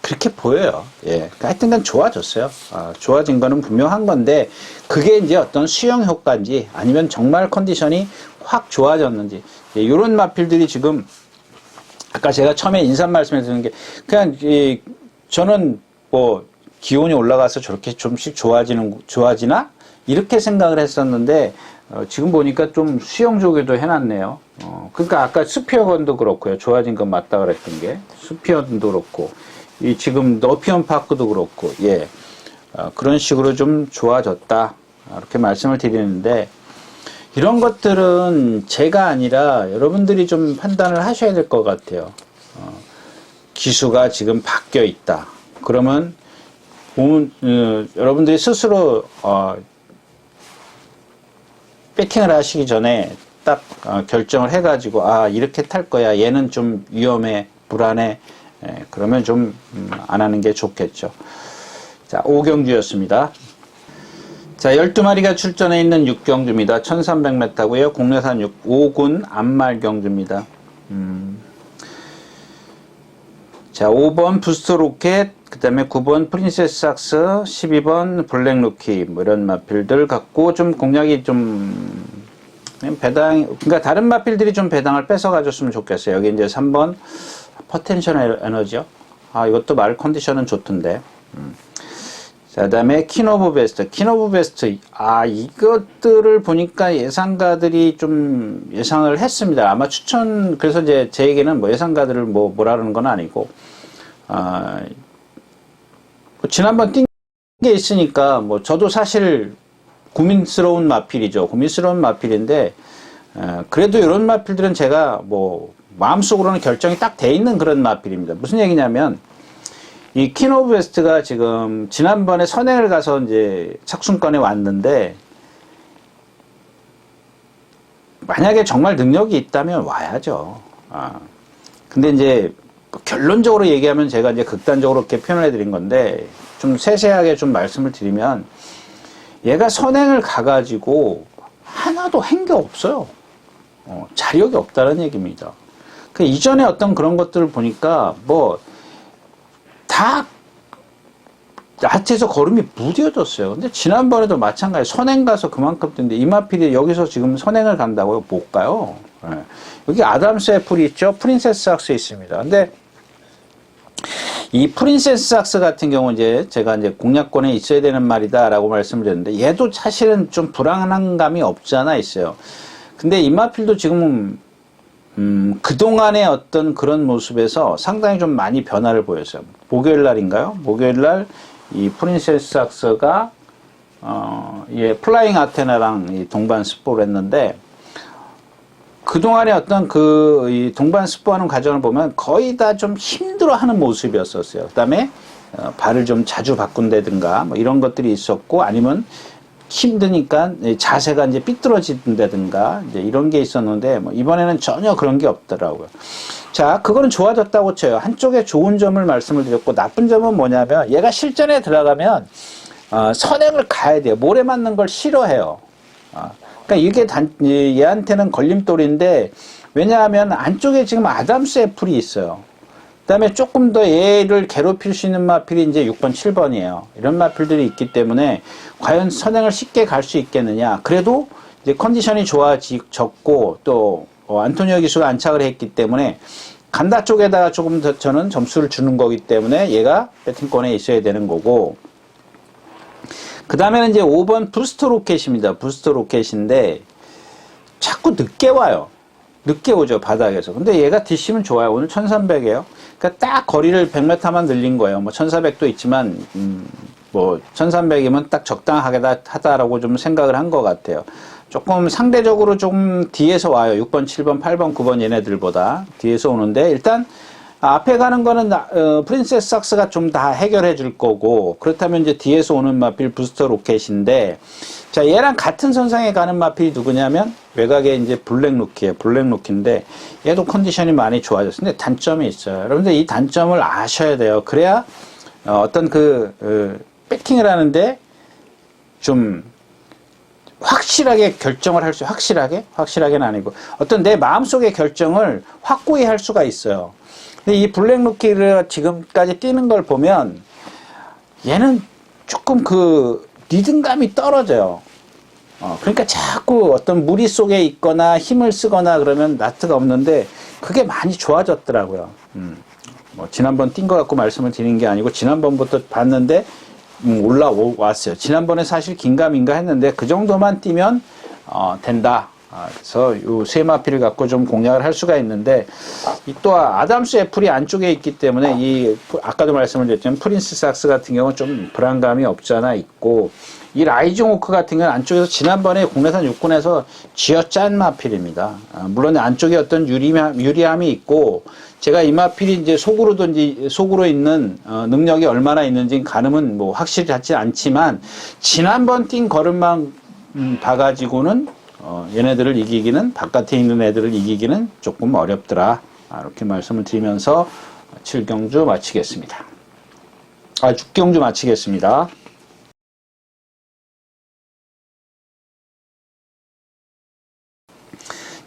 그렇게 보여요. 예. 하여튼간 좋아졌어요. 좋아진 거는 분명한 건데 그게 이제 어떤 수영 효과인지 아니면 정말 컨디션이 확 좋아졌는지 이런 마필들이 지금 아까 제가 처음에 인사 말씀해 드린 게 그냥 저는 뭐 기온이 올라가서 저렇게 좀씩 좋아지나 이렇게 생각을 했었는데 지금 보니까 좀 수영 조교도 해놨네요. 그러니까 아까 스피어건도 그렇고요. 좋아진 건 맞다 그랬던 게 스피어건도 그렇고 이 지금 러피언 파크도 그렇고 그런 식으로 좀 좋아졌다 이렇게 말씀을 드리는데 이런 것들은 제가 아니라 여러분들이 좀 판단을 하셔야 될 것 같아요. 기수가 지금 바뀌어 있다. 그러면 여러분들이 스스로 배팅을 하시기 전에 딱 결정을 해가지고 이렇게 탈 거야. 얘는 좀 위험해, 불안해. 그러면 좀 안 하는 게 좋겠죠. 자, 5경주였습니다. 자, 12마리가 출전해 있는 6경주입니다. 1300m고요. 국내산 5군 암말 경주입니다. 자, 5번 부스터 로켓, 그 다음에 9번 프린세스 삭스, 12번 블랙 루키, 뭐 이런 마필들 갖고 좀 공략이 좀 그러니까 다른 마필들이 좀 배당을 뺏어 가줬으면 좋겠어요. 여기 이제 3번 포텐셜 에너지요. 이것도 말 컨디션은 좋던데. 자, 그 다음에 킹오브 베스트. 이것들을 보니까 예상가들이 좀 예상을 했습니다. 아마 그래서 이제 제 얘기는 뭐 예상가들을 뭐라는 건 아니고, 지난번 뛴 게 있으니까, 저도 사실 고민스러운 마필이죠. 고민스러운 마필인데, 그래도 이런 마필들은 제가 마음속으로는 결정이 딱 돼 있는 그런 마필입니다. 무슨 얘기냐면, 이 퀸 오브 베스트가 지금 지난번에 선행을 가서 이제 착순권에 왔는데 만약에 정말 능력이 있다면 와야죠. 근데 이제 결론적으로 얘기하면 제가 이제 극단적으로 이렇게 표현을 해드린 건데 좀 세세하게 좀 말씀을 드리면 얘가 선행을 가가지고 하나도 한 게 없어요. 자력이 없다는 얘기입니다. 그 이전에 어떤 그런 것들을 보니까 다 하체에서 걸음이 무뎌졌어요. 근데 지난번에도 마찬가지 선행 가서 그만큼 뜬데 이마필이 여기서 지금 선행을 간다고요? 못 가요. 여기 아담스 애플이 있죠. 프린세스 삭스 있습니다. 근데 이 프린세스 삭스 같은 경우 이제 제가 이제 공략권에 있어야 되는 말이다라고 말씀을 드렸는데 얘도 사실은 좀 불안한 감이 없지 않아 있어요. 근데 이마필도 지금 그동안의 어떤 그런 모습에서 상당히 좀 많이 변화를 보였어요. 목요일 날인가요? 목요일 날 이 프린세스 삭스가 플라잉 아테나랑 이 동반 스포를 했는데 그동안의 어떤 이 동반 스포하는 과정을 보면 거의 다 좀 힘들어하는 모습이었었어요. 그 다음에 발을 좀 자주 바꾼다든가 이런 것들이 있었고 아니면 힘드니까 자세가 이제 삐뚤어진다든가 이제 이런 게 있었는데 뭐 이번에는 전혀 그런 게 없더라고요. 자, 그거는 좋아졌다고 쳐요. 한쪽에 좋은 점을 말씀을 드렸고 나쁜 점은 뭐냐면 얘가 실전에 들어가면 선행을 가야 돼요. 모래 맞는 걸 싫어해요. 그러니까 이게 얘한테는 걸림돌인데 왜냐하면 안쪽에 지금 아담스 애플이 있어요. 그 다음에 조금 더 얘를 괴롭힐 수 있는 마필이 이제 6번, 7번이에요. 이런 마필들이 있기 때문에 과연 선행을 쉽게 갈 수 있겠느냐. 그래도 이제 컨디션이 좋아졌고 또 안토니오 기수가 안착을 했기 때문에 간다 쪽에다가 조금 더 저는 점수를 주는 거기 때문에 얘가 배팅권에 있어야 되는 거고 그 다음에는 이제 5번 부스터 로켓입니다. 부스터 로켓인데 자꾸 늦게 와요. 늦게 오죠, 바닥에서. 근데 얘가 뒷심은 좋아요. 오늘 1300이에요. 그러니까 딱 거리를 100m만 늘린 거예요. 뭐 1400도 있지만, 뭐 1300이면 딱 적당하다라고 좀 생각을 한 것 같아요. 조금 상대적으로 좀 뒤에서 와요. 6번, 7번, 8번, 9번 얘네들보다 뒤에서 오는데 일단 앞에 가는 거는 프린세스 삭스가 좀 다 해결해 줄 거고 그렇다면 이제 뒤에서 오는 마필 부스터 로켓인데 자 얘랑 같은 선상에 가는 마필이 누구냐면 외곽에 이제 블랙루키예요. 블랙루키인데 얘도 컨디션이 많이 좋아졌어요. 근데 단점이 있어요. 여러분들 이 단점을 아셔야 돼요. 그래야 어떤 배팅을 하는데 좀 확실하게 결정을 할 수, 확실하게는 아니고, 어떤 내 마음속의 결정을 확고히 할 수가 있어요. 근데 이 블랙루키를 지금까지 뛰는 걸 보면, 얘는 조금 리듬감이 떨어져요. 그러니까 자꾸 어떤 무리 속에 있거나 힘을 쓰거나 그러면 나트가 없는데, 그게 많이 좋아졌더라고요. 뭐, 지난번 뛴 것 같고 말씀을 드리는 게 아니고, 지난번부터 봤는데, 올라왔어요. 지난번에 사실 긴가민가 했는데 그 정도만 뛰면 된다. 그래서 이 세 마필을 갖고 좀 공략을 할 수가 있는데 이 또 아담스 애플이 안쪽에 있기 때문에 이 아까도 말씀을 드렸지만 프린스 삭스 같은 경우는 좀 불안감이 없잖아 있고 이 라이징 호크 같은 경우는 안쪽에서 지난번에 국내산 육군에서 쥐어짠 마필입니다. 물론 안쪽에 어떤 유리함이 있고 제가 이 마필이 이제 속으로 있는 능력이 얼마나 있는지 가늠은 뭐 확실히 하지 않지만 지난번 뛴 걸음만 봐가지고는 얘네들을 이기기는 바깥에 있는 애들을 이기기는 조금 어렵더라. 이렇게 말씀을 드리면서 7경주 마치겠습니다. 6경주 마치겠습니다.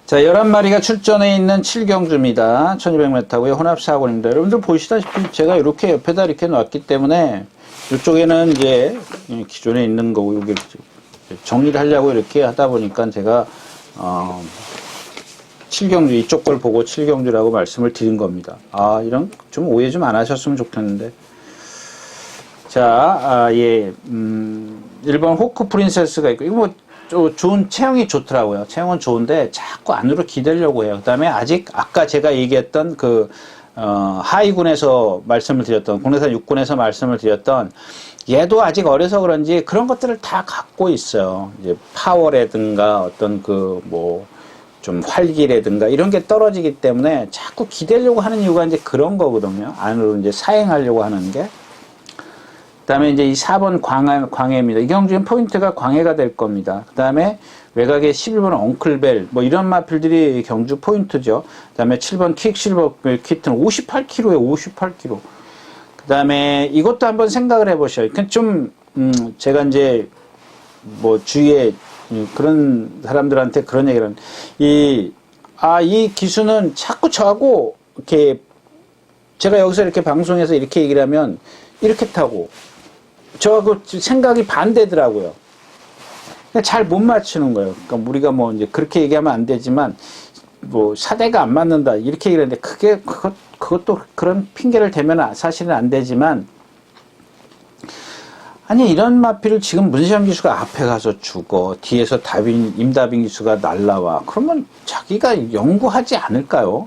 자, 11마리가 출전해 있는 7경주입니다. 1200m고요. 혼합사고입니다. 여러분들 보시다시피 제가 이렇게 옆에다 이렇게 놨기 때문에 이쪽에는 이제 기존에 있는 거고 여기 정리를 하려고 이렇게 하다 보니까 제가 7경주 이쪽 걸 보고 7경주라고 말씀을 드린 겁니다. 이런 좀 오해 좀 안 하셨으면 좋겠는데. 자, 1번 호크 프린세스가 있고 이거 뭐 좋은 체형이 좋더라고요. 체형은 좋은데 자꾸 안으로 기대려고 해요. 그 다음에 아직 아까 제가 얘기했던 하위군에서 말씀을 드렸던 국내산 육군에서 말씀을 드렸던 얘도 아직 어려서 그런지 그런 것들을 다 갖고 있어요. 이제 파워라든가 어떤 좀 활기라든가 이런 게 떨어지기 때문에 자꾸 기대려고 하는 이유가 이제 그런 거거든요. 안으로 이제 사행하려고 하는 게. 그 다음에 이제 이 4번 광해입니다. 이 경주는 포인트가 광해가 될 겁니다. 그 다음에 외곽에 11번 엉클벨, 뭐 이런 마필들이 경주 포인트죠. 그 다음에 7번 퀵실버 키트는 58kg에 58kg. 그 다음에 이것도 한번 생각을 해보셔요. 제가 이제 뭐 주위에 그런 사람들한테 그런 얘기를 하는, 이 기수는 자꾸 저하고 이렇게 제가 여기서 이렇게 방송에서 이렇게 얘기를 하면 이렇게 타고 저하고 생각이 반대더라고요. 잘 못 맞추는 거예요. 그러니까 우리가 뭐 이제 그렇게 얘기하면 안 되지만 뭐 사대가 안 맞는다 이렇게 얘기를 했는데 그것도 그런 핑계를 대면 사실은 안 되지만 아니 이런 마필을 지금 문시영 기수가 앞에 가서 죽어 뒤에서 임다빈 기수가 날라와 그러면 자기가 연구하지 않을까요?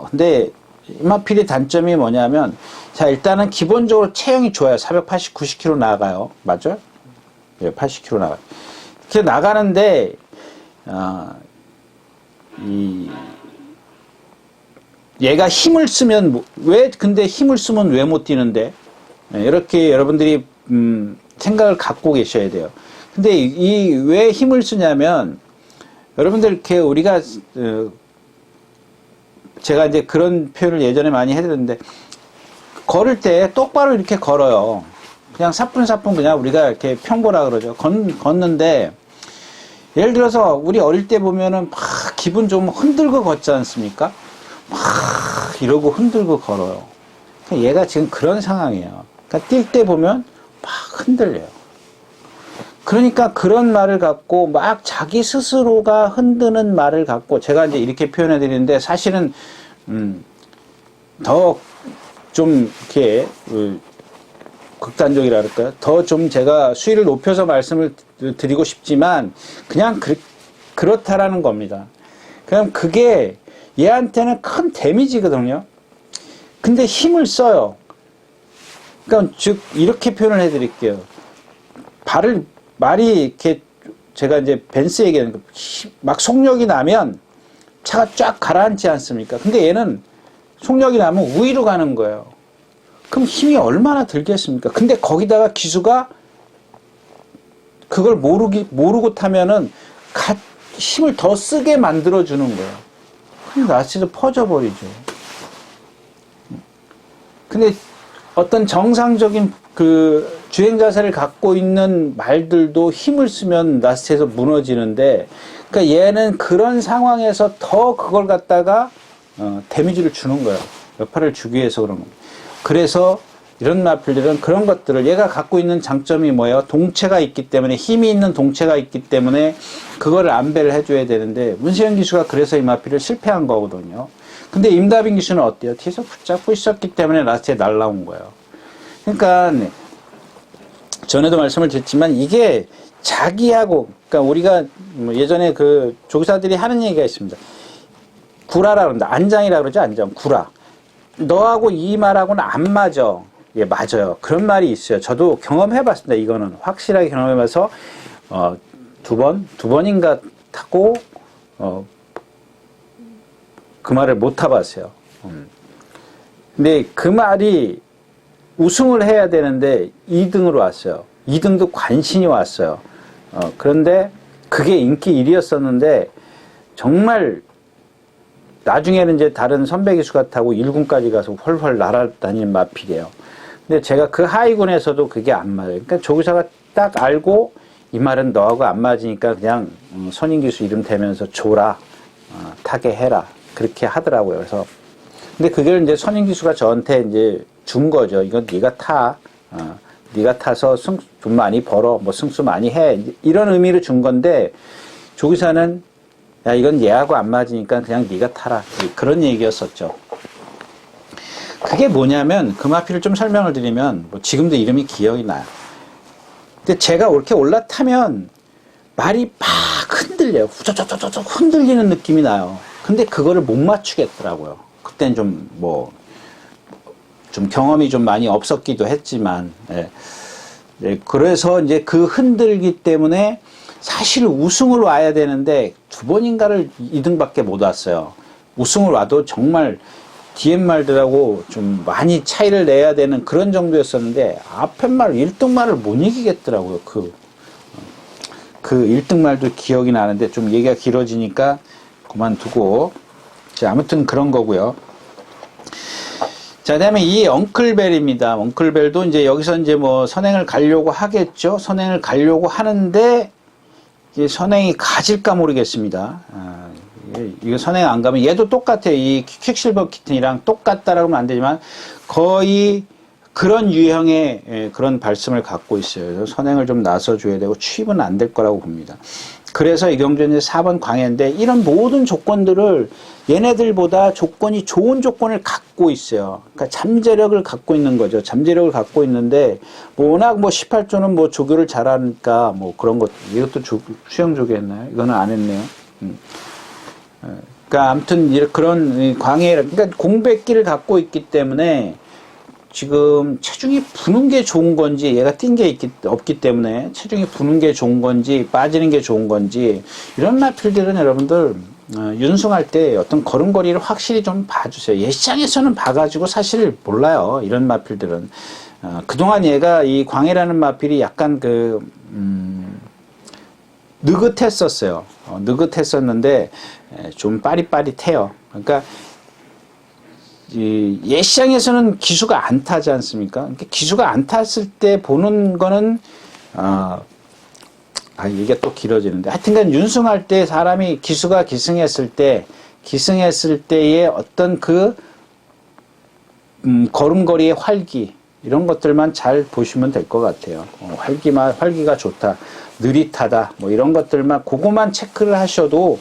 근데 이 마필의 단점이 뭐냐면 자 일단은 기본적으로 체형이 좋아요. 480, 90kg 나가요. 맞아요? 예, 80kg 나가요. 이렇게 나가는데 얘가 힘을 쓰면 근데 힘을 쓰면 왜 못 뛰는데? 이렇게 여러분들이 생각을 갖고 계셔야 돼요. 근데 이 왜 힘을 쓰냐면 여러분들 이렇게 우리가 제가 이제 그런 표현을 예전에 많이 해드렸는데 걸을 때 똑바로 이렇게 걸어요. 그냥 사뿐사뿐 그냥 우리가 이렇게 평보라 그러죠. 걷는데 예를 들어서 우리 어릴 때 보면은 막 기분 좀 흔들고 걷지 않습니까? 막 이러고 흔들고 걸어요. 얘가 지금 그런 상황이에요. 그러니까 뛸 때 보면 막 흔들려요. 그러니까 그런 말을 갖고 막 자기 스스로가 흔드는 말을 갖고 제가 이제 이렇게 표현해 드리는데 사실은 더 좀 이렇게 극단적이라 할까요? 더 좀 제가 수위를 높여서 말씀을 드리고 싶지만 그냥 그렇다라는 겁니다. 그럼 그게 얘한테는 큰 데미지거든요. 근데 힘을 써요. 그러니까 즉 이렇게 표현을 해드릴게요. 말이 이렇게 제가 이제 벤스 얘기하는 막 속력이 나면 차가 쫙 가라앉지 않습니까? 근데 얘는 속력이 나면 우위로 가는 거예요. 그럼 힘이 얼마나 들겠습니까? 근데 거기다가 기수가 그걸 모르고 타면은 힘을 더 쓰게 만들어주는 거예요. 그럼 나스도 퍼져버리죠. 근데 어떤 정상적인 그 주행자세를 갖고 있는 말들도 힘을 쓰면 나스트에서 무너지는데, 그러니까 얘는 그런 상황에서 더 그걸 갖다가 데미지를 주는 거예요. 여파를 주기 위해서 그런 겁니다. 그래서 이런 마필들은 그런 것들을 얘가 갖고 있는 장점이 뭐예요? 동체가 있기 때문에, 힘이 있는 동체가 있기 때문에 그거를 안배를 해줘야 되는데, 문세영 기수가 그래서 이 마필을 실패한 거거든요. 근데 임다빈 기수는 어때요? 뒤에서 붙잡고 있었기 때문에 라스트에 날라온 거예요. 그러니까 전에도 말씀을 드렸지만 이게 자기하고, 그러니까 우리가 예전에 그 조교사들이 하는 얘기가 있습니다. 구라라 그런다. 안장이라 그러죠. 안장. 구라. 너하고 이 말하고는 안 맞아. 예, 맞아요. 그런 말이 있어요. 저도 경험해봤습니다. 이거는 확실하게 경험해봐서 두 번인가 타고 그 말을 못 타봤어요. 근데 그 말이 우승을 해야 되는데 2등으로 왔어요. 2등도 간신히 왔어요. 그런데 그게 인기 1위였었는데 정말 나중에는 이제 다른 선배 기수가 타고 1군까지 가서 훨훨 날아다니는 마필이에요. 근데 제가 그 하위군에서도 그게 안 맞아요. 그러니까 조교사가 딱 알고 이 말은 너하고 안 맞으니까 그냥 선임 기수 이름 대면서 줘라, 타게 해라, 그렇게 하더라고요. 그래서 근데 그걸 이제 선임 기수가 저한테 이제 준 거죠. 이건 네가 타, 네가 타서 돈 많이 벌어, 뭐 승수 많이 해, 이런 의미로 준 건데 조교사는 야, 이건 얘하고 안 맞으니까 그냥 네가 타라, 그런 얘기였었죠. 그게 뭐냐면 그 마필을 좀 설명을 드리면 뭐 지금도 이름이 기억이 나요. 근데 제가 이렇게 올라타면 말이 막 흔들려요. 후저저저저 흔들리는 느낌이 나요. 근데 그거를 못 맞추겠더라고요. 그땐 좀 좀 경험이 좀 많이 없었기도 했지만, 예. 예, 그래서 이제 그 흔들기 때문에 사실 우승을 와야 되는데 2번인가를 2등밖에 못 왔어요. 우승을 와도 정말 DM 말들하고 좀 많이 차이를 내야 되는 그런 정도였었는데 앞에 말 1등 말을 못 이기겠더라고요. 그 1등 말도 기억이 나는데 좀 얘기가 길어지니까 그만두고. 자, 아무튼 그런 거고요. 자, 그 다음에 이 엉클벨입니다. 엉클벨도 이제 여기서 이제 뭐 선행을 가려고 하겠죠. 선행을 가려고 하는데 이게 선행이 가질까 모르겠습니다. 이거 선행 안 가면 얘도 똑같아요. 이 퀵실버 키튼이랑 똑같다라고 하면 안 되지만 거의 그런 유형의 그런 발성을 갖고 있어요. 그래서 선행을 좀 나서줘야 되고 취입은 안 될 거라고 봅니다. 그래서 이 경주는 4번 광해인데 이런 모든 조건들을 얘네들보다 조건이 좋은 조건을 갖고 있어요. 그러니까 잠재력을 갖고 있는 거죠. 잠재력을 갖고 있는데 뭐 워낙 뭐 18조는 뭐 조교를 잘하니까 뭐 그런 것, 이것도 수영 조교 했나요? 이거는 안 했네요. 그러니까 아무튼 그런 광해, 그러니까 공백기를 갖고 있기 때문에 지금 체중이 부는 게 좋은 건지, 얘가 뛴 게 없기 때문에 체중이 부는 게 좋은 건지 빠지는 게 좋은 건지, 이런 마필들은 여러분들 윤승할 때 어떤 걸음걸이를 확실히 좀 봐주세요. 예시장에서는 봐가지고 사실 몰라요. 이런 마필들은 그동안 얘가 이 광해라는 마필이 약간 느긋했었어요. 느긋했었는데 좀 빠릿빠릿해요. 그러니까 예시장에서는 기수가 안 타지 않습니까? 그러니까 기수가 안 탔을 때 보는 거는 이게 또 길어지는데 하여튼간 윤승할 때 사람이 기수가 기승했을 때의 어떤 그 걸음걸이의 활기 이런 것들만 잘 보시면 될 것 같아요. 활기가 좋다, 느릿하다, 뭐 이런 것들만 그거만 체크를 하셔도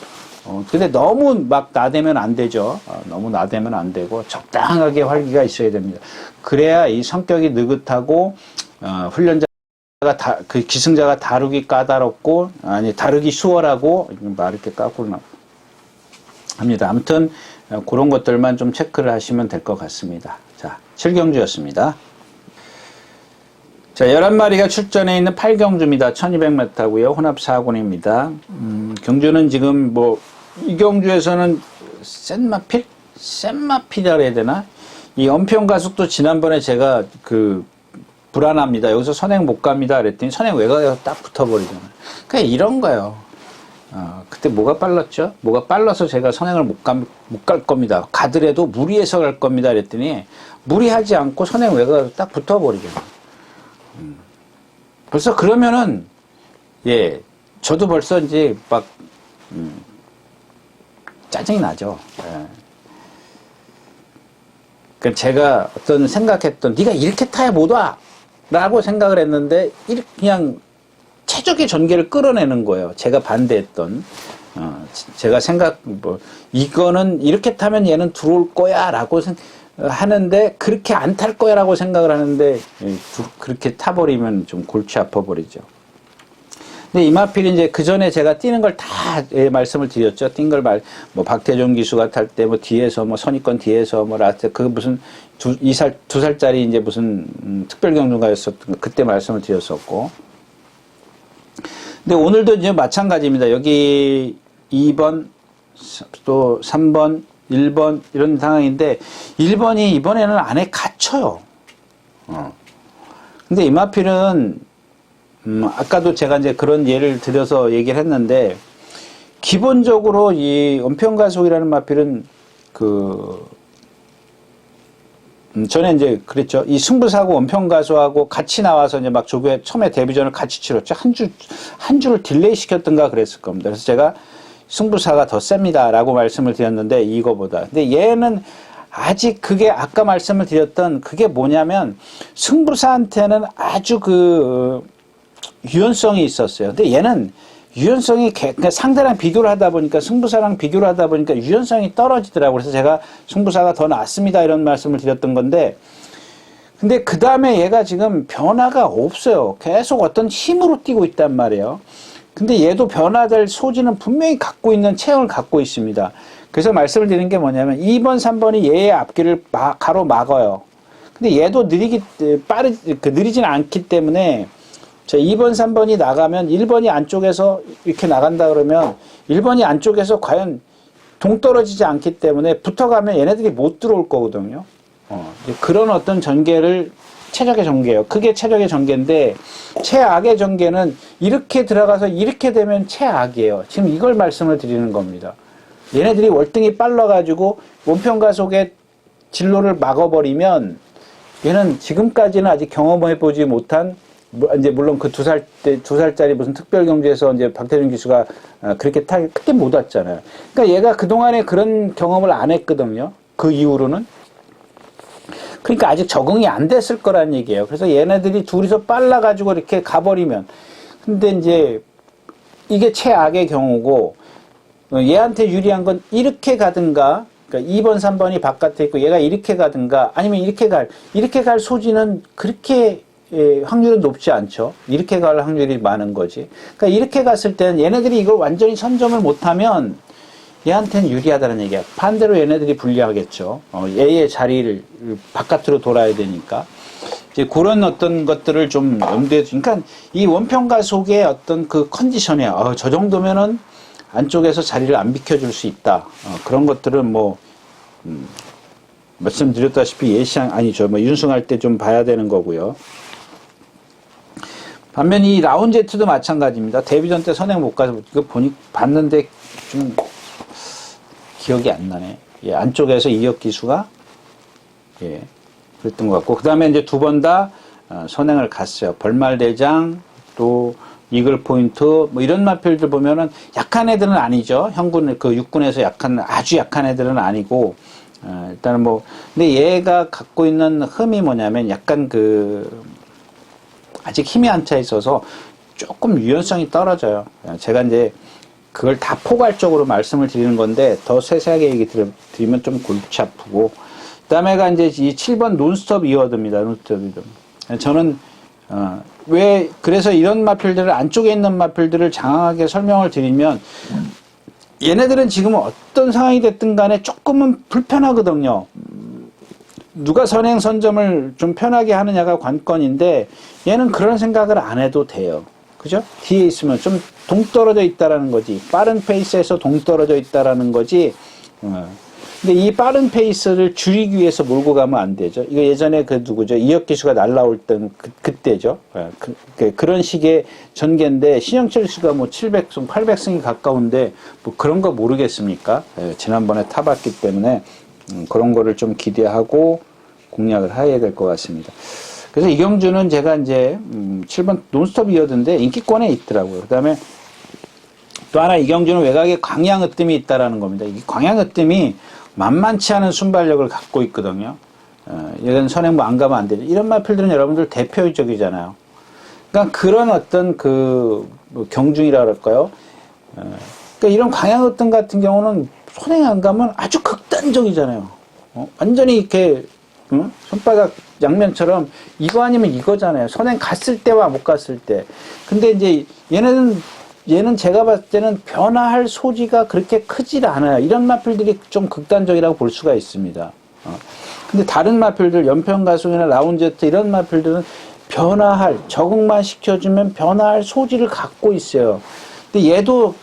근데 너무 막 나대면 안 되죠. 너무 나대면 안 되고 적당하게 활기가 있어야 됩니다. 그래야 이 성격이 느긋하고 그 기승자가 다루기 까다롭고 다루기 수월하고 말 이렇게 까꾸나 합니다. 아무튼 그런 것들만 좀 체크를 하시면 될 것 같습니다. 자, 7경주였습니다. 자, 11마리가 출전해 있는 8경주입니다. 1200m고요. 혼합 4군입니다. 경주는 지금 이 경주에서는 센마필이라 해야 되나? 이 언평가속도 지난번에 제가 불안합니다. 여기서 선행 못 갑니다. 그랬더니 선행 외곽에서 딱 붙어버리잖아요. 그러니까 이런 거예요. 그때 뭐가 빨랐죠? 뭐가 빨라서 제가 선행을 못 갈 겁니다. 가더라도 무리해서 갈 겁니다. 그랬더니 무리하지 않고 선행 외곽에서 딱 붙어버리잖아요. 벌써 그러면은, 저도 벌써 이제 짜증이 나죠. 그러니까 제가 생각했던, 네가 이렇게 타야 못 와! 라고 생각을 했는데, 그냥 최적의 전개를 끌어내는 거예요. 제가 반대했던. 제가 이거는 이렇게 타면 얘는 들어올 거야! 라고 하는데, 그렇게 안 탈 거야! 라고 생각을 하는데, 그렇게 타버리면 좀 골치 아파버리죠. 근데 이마필이 이제 그 전에 제가 뛰는 걸 다 말씀을 드렸죠. 뛴 걸 박태종 기수가 탈 때 뒤에서 선입권 뒤에서 라스트 무슨 두 살짜리 이제 무슨 특별경주가였었던 그때 말씀을 드렸었고. 근데 오늘도 이제 마찬가지입니다. 여기 2번 또 3번 1번 이런 상황인데 1번이 이번에는 안에 갇혀요. 근데 이마필은 아까도 제가 이제 그런 예를 들어서 얘기를 했는데, 기본적으로 이 언평가속이라는 마필은 전에 이제 그랬죠. 이 승부사하고 언평가속하고 같이 나와서 이제 조교회 처음에 데뷔전을 같이 치렀죠. 한 주를 딜레이 시켰던가 그랬을 겁니다. 그래서 제가 승부사가 더 셉니다라고 말씀을 드렸는데, 이거보다. 근데 얘는 아직 그게 아까 말씀을 드렸던 그게 뭐냐면, 승부사한테는 아주 유연성이 있었어요. 근데 얘는 유연성이 그러니까 상대랑 비교를 하다 보니까 승부사랑 비교를 하다 보니까 유연성이 떨어지더라고요. 그래서 제가 승부사가 더 낫습니다 이런 말씀을 드렸던 건데, 근데 그 다음에 얘가 지금 변화가 없어요. 계속 어떤 힘으로 뛰고 있단 말이에요. 근데 얘도 변화될 소지는 분명히 갖고 있는 체형을 갖고 있습니다. 그래서 말씀을 드리는 게 뭐냐면 2번, 3번이 얘의 앞길을 가로막아요. 근데 얘도 느리진 않기 때문에 자, 2번, 3번이 나가면 1번이 안쪽에서 이렇게 나간다 그러면 1번이 안쪽에서 과연 동떨어지지 않기 때문에 붙어가면 얘네들이 못 들어올 거거든요. 그런 어떤 전개를 최적의 전개예요. 그게 최적의 전개인데 최악의 전개는 이렇게 들어가서 이렇게 되면 최악이에요. 지금 이걸 말씀을 드리는 겁니다. 얘네들이 월등히 빨라가지고 원평가속의 진로를 막아버리면 얘는 지금까지는 아직 경험해보지 못한 이제 물론 그 두 살짜리 무슨 특별경주에서 이제 박태준 기수가 그렇게 그때 못 왔잖아요. 그러니까 얘가 그동안에 그런 경험을 안 했거든요. 그 이후로는. 그러니까 아직 적응이 안 됐을 거란 얘기예요. 그래서 얘네들이 둘이서 빨라가지고 이렇게 가버리면. 근데 이제 이게 최악의 경우고, 얘한테 유리한 건 이렇게 가든가, 그러니까 2번, 3번이 바깥에 있고 얘가 이렇게 가든가, 아니면 이렇게 갈 소지는 그렇게 확률은 높지 않죠. 이렇게 갈 확률이 많은 거지. 그러니까 이렇게 갔을 때는 얘네들이 이걸 완전히 선점을 못하면 얘한테는 유리하다는 얘기야. 반대로 얘네들이 불리하겠죠. 얘의 자리를 바깥으로 돌아야 되니까. 이제 그런 어떤 것들을 좀 염두에 그러니까 이 원평가속의 어떤 그 컨디션이야. 저 정도면은 안쪽에서 자리를 안 비켜줄 수 있다. 그런 것들은 말씀드렸다시피 윤승할 때 좀 봐야 되는 거고요. 반면 이 라운제트도 마찬가지입니다. 데뷔전 때 선행 못 가서 이거 봤는데 좀 기억이 안 나네. 예, 안쪽에서 이역 기수가 예, 그랬던 것 같고, 그 다음에 이제 두 번 다 선행을 갔어요. 벌말대장, 또 이글 포인트, 뭐 이런 마필들 보면은 약한 애들은 아니죠. 형군, 그 육군에서 아주 약한 애들은 아니고, 일단은 뭐, 근데 얘가 갖고 있는 흠이 뭐냐면 약간 아직 힘이 안 차 있어서 조금 유연성이 떨어져요. 제가 이제 그걸 다 포괄적으로 말씀을 드리는 건데, 더 세세하게 얘기 드리면 좀 골치 아프고, 그 다음에가 이제 이 7번 논스톱 이워드입니다. 논스톱 이워드. 저는, 그래서 이런 마필들을, 안쪽에 있는 마필들을 장황하게 설명을 드리면, 얘네들은 지금 어떤 상황이 됐든 간에 조금은 불편하거든요. 누가 선행 선점을 좀 편하게 하느냐가 관건인데, 얘는 그런 생각을 안 해도 돼요. 그죠? 뒤에 있으면 좀 동떨어져 있다라는 거지. 빠른 페이스에서 동떨어져 있다라는 거지. 근데 이 빠른 페이스를 줄이기 위해서 몰고 가면 안 되죠. 이거 예전에 누구죠? 이혁 기수가 날라올 땐 그때죠. 그런 식의 전개인데, 신영철 씨가 뭐 700승, 800승이 가까운데, 뭐 그런 거 모르겠습니까? 지난번에 타봤기 때문에, 그런 거를 좀 기대하고 공략을 해야 될 것 같습니다. 그래서 이경주는 제가 이제, 7번 논스톱 이어드인데 인기권에 있더라고요. 그 다음에 또 하나 이경주는 외곽에 광양으뜸이 있다라는 겁니다. 이 광양으뜸이 만만치 않은 순발력을 갖고 있거든요. 이런 선행부 안 가면 안 되죠. 이런 마필들은 여러분들 대표적이잖아요. 그러니까 그런 어떤 뭐 경중이라 그럴까요? 그러니까 이런 광양으뜸 같은 경우는 선행 안 가면 아주 극단적이잖아요. 완전히 이렇게, 손바닥 양면처럼 이거 아니면 이거잖아요. 선행 갔을 때와 못 갔을 때. 근데 이제 얘는 제가 봤을 때는 변화할 소지가 그렇게 크질 않아요. 이런 마필들이 좀 극단적이라고 볼 수가 있습니다. 근데 다른 마필들, 연평가속이나 라운제트 이런 마필들은 적응만 시켜주면 변화할 소지를 갖고 있어요. 근데 얘도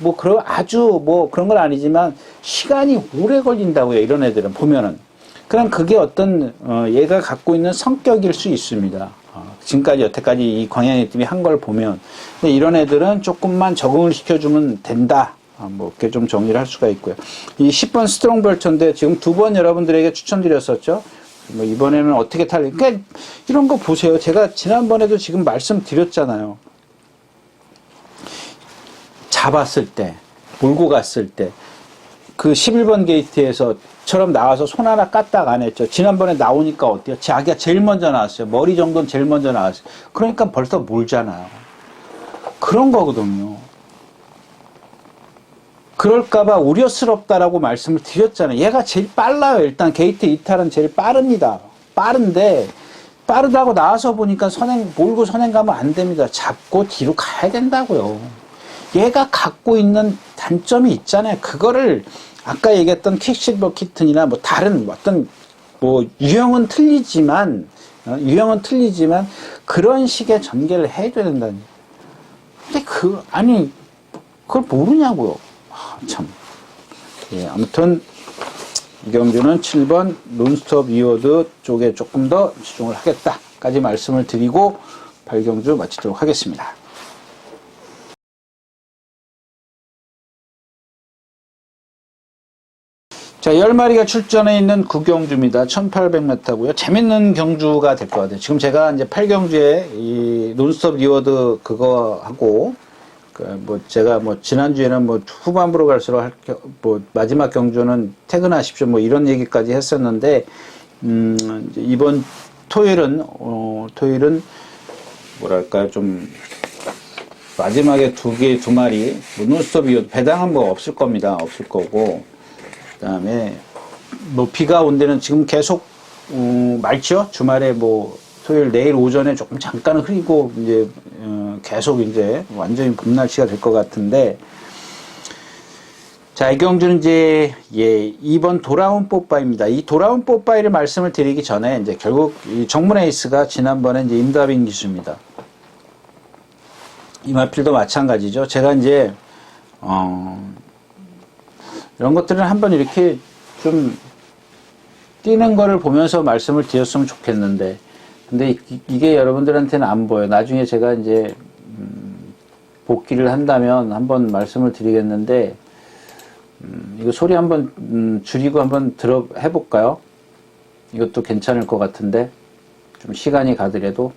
아주 그런 건 아니지만 시간이 오래 걸린다고요. 이런 애들은 보면은. 그럼 그게 어떤, 얘가 갖고 있는 성격일 수 있습니다. 지금까지 여태까지 이 광양의 팀이 한 걸 보면. 근데 이런 애들은 조금만 적응을 시켜주면 된다. 이렇게 좀 정리를 할 수가 있고요. 이 10번 스트롱 벌처인데 지금 두 번 여러분들에게 추천드렸었죠. 이번에는 어떻게 그러니까 이런 거 보세요. 제가 지난번에도 지금 말씀드렸잖아요. 잡았을 때, 몰고 갔을 때, 그 11번 게이트에서처럼 나와서 손 하나 까딱 안 했죠. 지난번에 나오니까 어때요? 자기가 제일 먼저 나왔어요. 머리 정도는 제일 먼저 나왔어요. 그러니까 벌써 몰잖아요. 그런 거거든요. 그럴까봐 우려스럽다라고 말씀을 드렸잖아요. 얘가 제일 빨라요. 일단 게이트 이탈은 제일 빠릅니다. 빠른데, 빠르다고 나와서 보니까 몰고 선행 가면 안 됩니다. 잡고 뒤로 가야 된다고요. 얘가 갖고 있는 단점이 있잖아요. 그거를 아까 얘기했던 퀵실버 키튼이나 다른 어떤 유형은 틀리지만 그런 식의 전개를 해줘야 된다는. 근데 그걸 모르냐고요. 참. 예, 아무튼 이경주는 7번 논스톱 이워드 쪽에 조금 더 집중을 하겠다까지 말씀을 드리고 발경주 마치도록 하겠습니다. 자, 10마리가 출전해 있는 구경주입니다. 1800m고요. 재밌는 경주가 될 것 같아요. 지금 제가 이제 8경주에 이 논스톱 리워드 그거 하고, 제가 지난주에는 후반부로 갈수록 마지막 경주는 퇴근하십시오. 이런 얘기까지 했었는데, 이번 토요일은 뭐랄까요, 좀, 마지막에 두 마리, 논스톱 리워드, 배당은 없을 겁니다. 없을 거고, 그 다음에 비가 온 데는 지금 계속 맑죠. 주말에 토요일 내일 오전에 조금 잠깐 흐리고 이제 계속 이제 완전히 봄 날씨가 될 것 같은데, 자, 이경주는 이제 2번 돌아온 뽀빠이입니다. 이 돌아온 뽀빠이를 말씀을 드리기 전에 이제 결국 이 정문 에이스가 지난번에 이제 임다빈 기수입니다. 이 마필도 마찬가지죠. 제가 이제 이런 것들은 한번 이렇게 좀 뛰는 거를 보면서 말씀을 드렸으면 좋겠는데, 근데 이게 여러분들한테는 안 보여요. 나중에 제가 이제 복귀를 한다면 한번 말씀을 드리겠는데, 이거 소리 한번 줄이고 한번 해볼까요? 이것도 괜찮을 것 같은데, 좀 시간이 가더라도.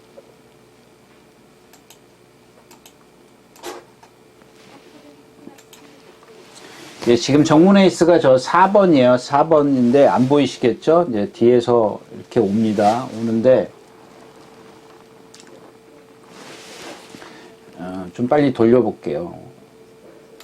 예, 지금 정문에이스가 저 4번이에요. 4번인데 안 보이시겠죠? 이제 뒤에서 이렇게 옵니다. 오는데 좀 빨리 돌려볼게요.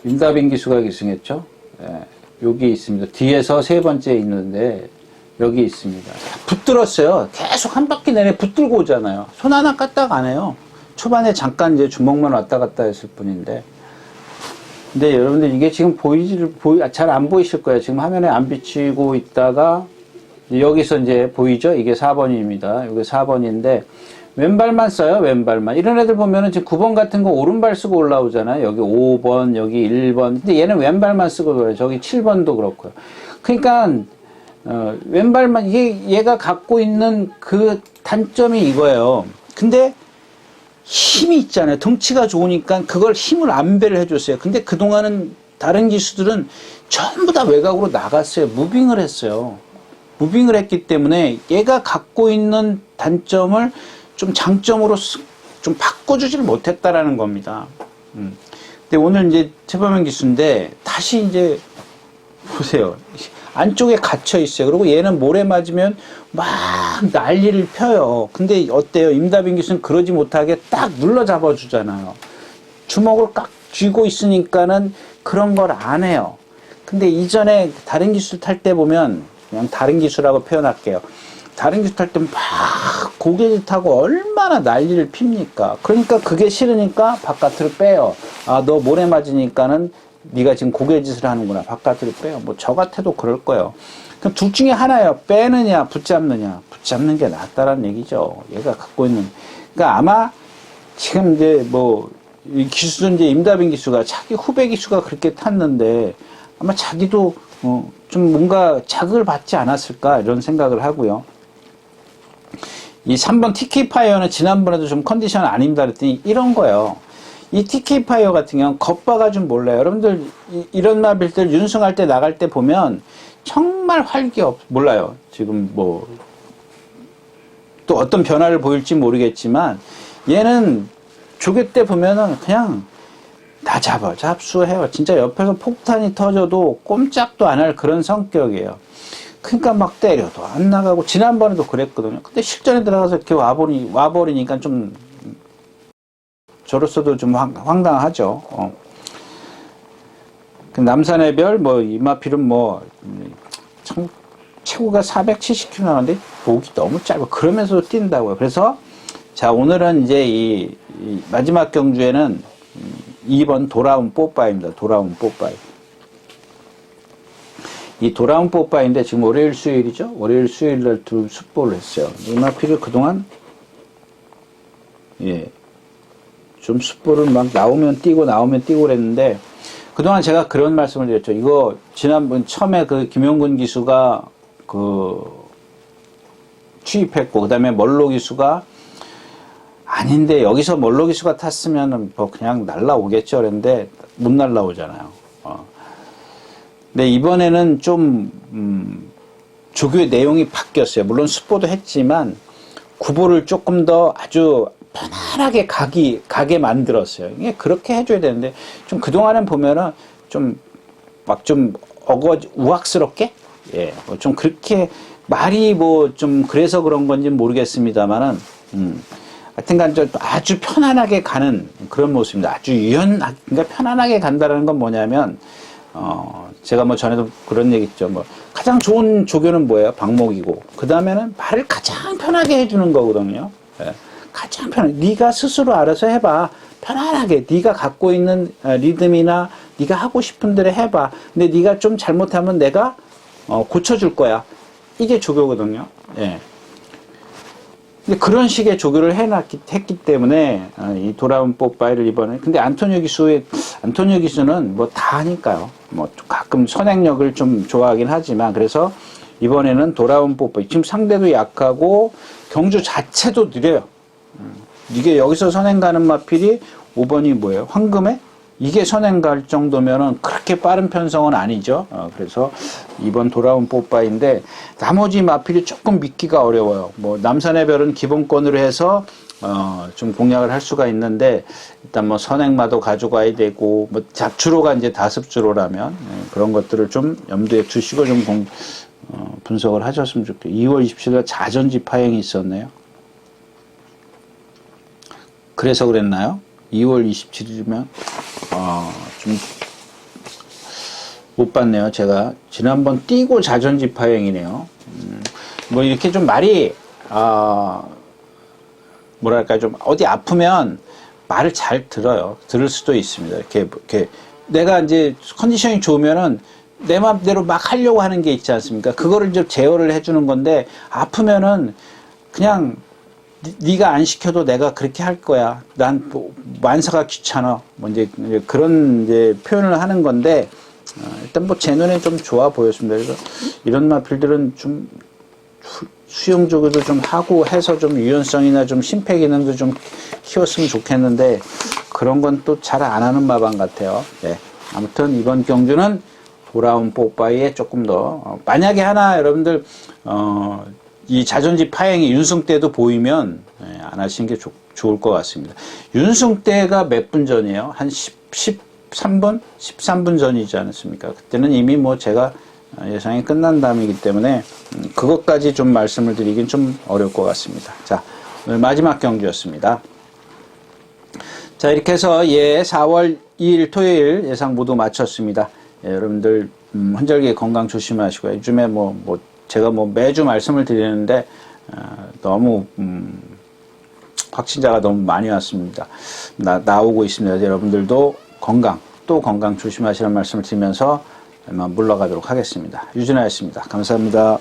임다빈 기수가 기승했죠? 예, 여기 있습니다. 뒤에서 세 번째 있는데 여기 있습니다. 붙들었어요. 계속 한 바퀴 내내 붙들고 오잖아요. 손 하나 까딱 안 해요. 초반에 잠깐 이제 주먹만 왔다 갔다 했을 뿐인데. 근데 여러분들 이게 지금 잘 안 보이실 거예요. 지금 화면에 안 비치고 있다가 여기서 이제 보이죠? 이게 4번입니다. 이게 4번인데 왼발만 써요. 왼발만. 이런 애들 보면은 지금 9번 같은 거 오른발 쓰고 올라오잖아요. 여기 5번, 여기 1번. 근데 얘는 왼발만 쓰고 그래요. 저기 7번도 그렇고요. 그러니까 왼발만 얘가 갖고 있는 그 단점이 이거예요. 근데 힘이 있잖아요. 덩치가 좋으니까 그걸 힘을 안배를 해줬어요. 근데 그동안은 다른 기수들은 전부 다 외곽으로 나갔어요. 무빙을 했어요. 무빙을 했기 때문에 얘가 갖고 있는 단점을 좀 장점으로 좀 바꿔주지를 못했다라는 겁니다. 근데 오늘 이제 최범현 기수인데 다시 이제 보세요. 안쪽에 갇혀 있어요. 그리고 얘는 모래 맞으면 막 난리를 펴요. 근데 어때요? 임다빈 기수는 그러지 못하게 딱 눌러 잡아주잖아요. 주먹을 꽉 쥐고 있으니까는 그런 걸 안 해요. 근데 이전에 다른 기술 탈 때 보면 그냥 다른 기수라고 표현할게요. 다른 기술 탈 때 막 고개를 타고 얼마나 난리를 핍니까? 그러니까 그게 싫으니까 바깥으로 빼요. 아, 너 모래 맞으니까는 네가 지금 고개짓을 하는구나. 바깥으로 빼요. 뭐 저 같아도 그럴 거예요. 그럼 둘 중에 하나예요. 빼느냐, 붙잡느냐. 붙잡는 게 낫다라는 얘기죠. 얘가 갖고 있는. 그러니까 아마 지금 이제 뭐 이 기수는 이제 임다빈 기수가 자기 후배 기수가 그렇게 탔는데 아마 자기도 좀 뭔가 자극을 받지 않았을까 이런 생각을 하고요. 이 3번 TK 파이어는 지난번에도 좀 컨디션 아닙니다 그랬더니 이런 거예요. 이 TK 파이어 같은 경우는 겉바가 좀 몰라요. 여러분들 이런 마빌들 윤승할 때 나갈 때 보면 정말 몰라요. 지금 뭐 또 어떤 변화를 보일지 모르겠지만 얘는 조교 때 보면은 그냥 다 잡수해요. 진짜 옆에서 폭탄이 터져도 꼼짝도 안 할 그런 성격이에요. 그러니까 막 때려도 안 나가고 지난번에도 그랬거든요. 근데 실전에 들어가서 이렇게 와버리니까 좀 저로서도 좀 황당하죠. 남산의 별, 뭐, 이마필은 뭐, 최고가 470km 나가는데, 목이 너무 짧아. 그러면서도 뛴다고요. 그래서, 자, 오늘은 이제 이 마지막 경주에는 2번 돌아온 뽀빠입니다. 돌아온 뽀빠이. 이 돌아온 뽀빠인데, 지금 월요일, 수요일이죠? 월요일, 수요일날 둘 숫보를 했어요. 이마필을 그동안, 좀 숫보를 막 나오면 뛰고 그랬는데, 그동안 제가 그런 말씀을 드렸죠. 이거, 지난번 처음에 그 김용근 기수가 취입했고, 그 다음에 멀로 기수가 아닌데, 여기서 멀로 기수가 탔으면 뭐 그냥 날라오겠죠. 그랬는데, 못 날라오잖아요. 근데 이번에는 좀, 조교의 내용이 바뀌었어요. 물론 숫보도 했지만, 구보를 조금 더 아주 편안하게 가게 만들었어요. 이게 그렇게 해줘야 되는데, 좀 그동안은 보면은 좀 우악스럽게? 좀 그렇게, 말이 뭐 좀 그래서 그런 건지 모르겠습니다만은, 하여튼간 아주 편안하게 가는 그런 모습입니다. 아주 그러니까 편안하게 간다는 건 뭐냐면, 제가 뭐 전에도 그런 얘기 했죠. 뭐, 가장 좋은 조교는 뭐예요? 방목이고. 그 다음에는 말을 가장 편하게 해주는 거거든요. 가장 편하게. 네가 스스로 알아서 해봐. 편안하게. 네가 갖고 있는 리듬이나 네가 하고 싶은 대로 해봐. 근데 네가 좀 잘못하면 내가 고쳐줄 거야. 이게 조교거든요. 근데 그런 식의 조교를 했기 때문에 이 돌아온 뽀빠이를 이번에 근데 안토니오 기수는 뭐 다 하니까요. 뭐 가끔 선행력을 좀 좋아하긴 하지만 그래서 이번에는 돌아온 뽀빠이 지금 상대도 약하고 경주 자체도 느려요. 이게 여기서 선행 가는 마필이 5번이 뭐예요? 황금에? 이게 선행 갈 정도면은 그렇게 빠른 편성은 아니죠. 그래서 2번 돌아온 뽀빠이인데 나머지 마필이 조금 믿기가 어려워요. 뭐 남산의 별은 기본권으로 해서 좀 공략을 할 수가 있는데 일단 뭐 선행마도 가져가야 되고 뭐 잡주로가 이제 다습주로라면 그런 것들을 좀 염두에 두시고 좀 분석을 하셨으면 좋겠어요. 2월 27일 자전지 파행이 있었네요. 그래서 그랬나요? 2월 27일이면 좀 못 봤네요. 제가 지난번 띄고 자전지 파행이네요. 뭐 이렇게 좀 말이 뭐랄까 좀 어디 아프면 말을 잘 들어요. 들을 수도 있습니다. 이렇게 내가 이제 컨디션이 좋으면은 내 맘대로 막 하려고 하는 게 있지 않습니까? 그거를 좀 제어를 해주는 건데 아프면은 그냥 네가 안 시켜도 내가 그렇게 할 거야. 난 뭐 만사가 귀찮아. 뭐 이제 그런 이제 표현을 하는 건데 일단 뭐 제 눈에 좀 좋아 보였습니다. 그래서 이런 마필들은 좀 수용적으로도 좀 하고 해서 좀 유연성이나 좀 심폐 기능도 좀 키웠으면 좋겠는데 그런 건 또 잘 안 하는 마방 같아요. 네. 아무튼 이번 경주는 돌아온 뽀빠이에 조금 더 만약에 하나 여러분들 이 자존지 파행이 윤승 때도 보이면 안 하시는 게 좋을 것 같습니다. 윤승 때가 몇 분 전이에요? 한 13분? 13분 전이지 않습니까? 그때는 이미 뭐 제가 예상이 끝난 다음이기 때문에 그것까지 좀 말씀을 드리긴 좀 어려울 것 같습니다. 자, 오늘 마지막 경주였습니다. 자, 이렇게 해서 4월 2일 토요일 예상 모두 마쳤습니다. 여러분들 환절기 건강 조심하시고요. 요즘에 제가 매주 말씀을 드리는데 너무 확진자가 너무 많이 왔습니다. 나오고 있습니다. 여러분들도 건강 조심하시라는 말씀을 드리면서 물러가도록 하겠습니다. 유진아였습니다. 감사합니다.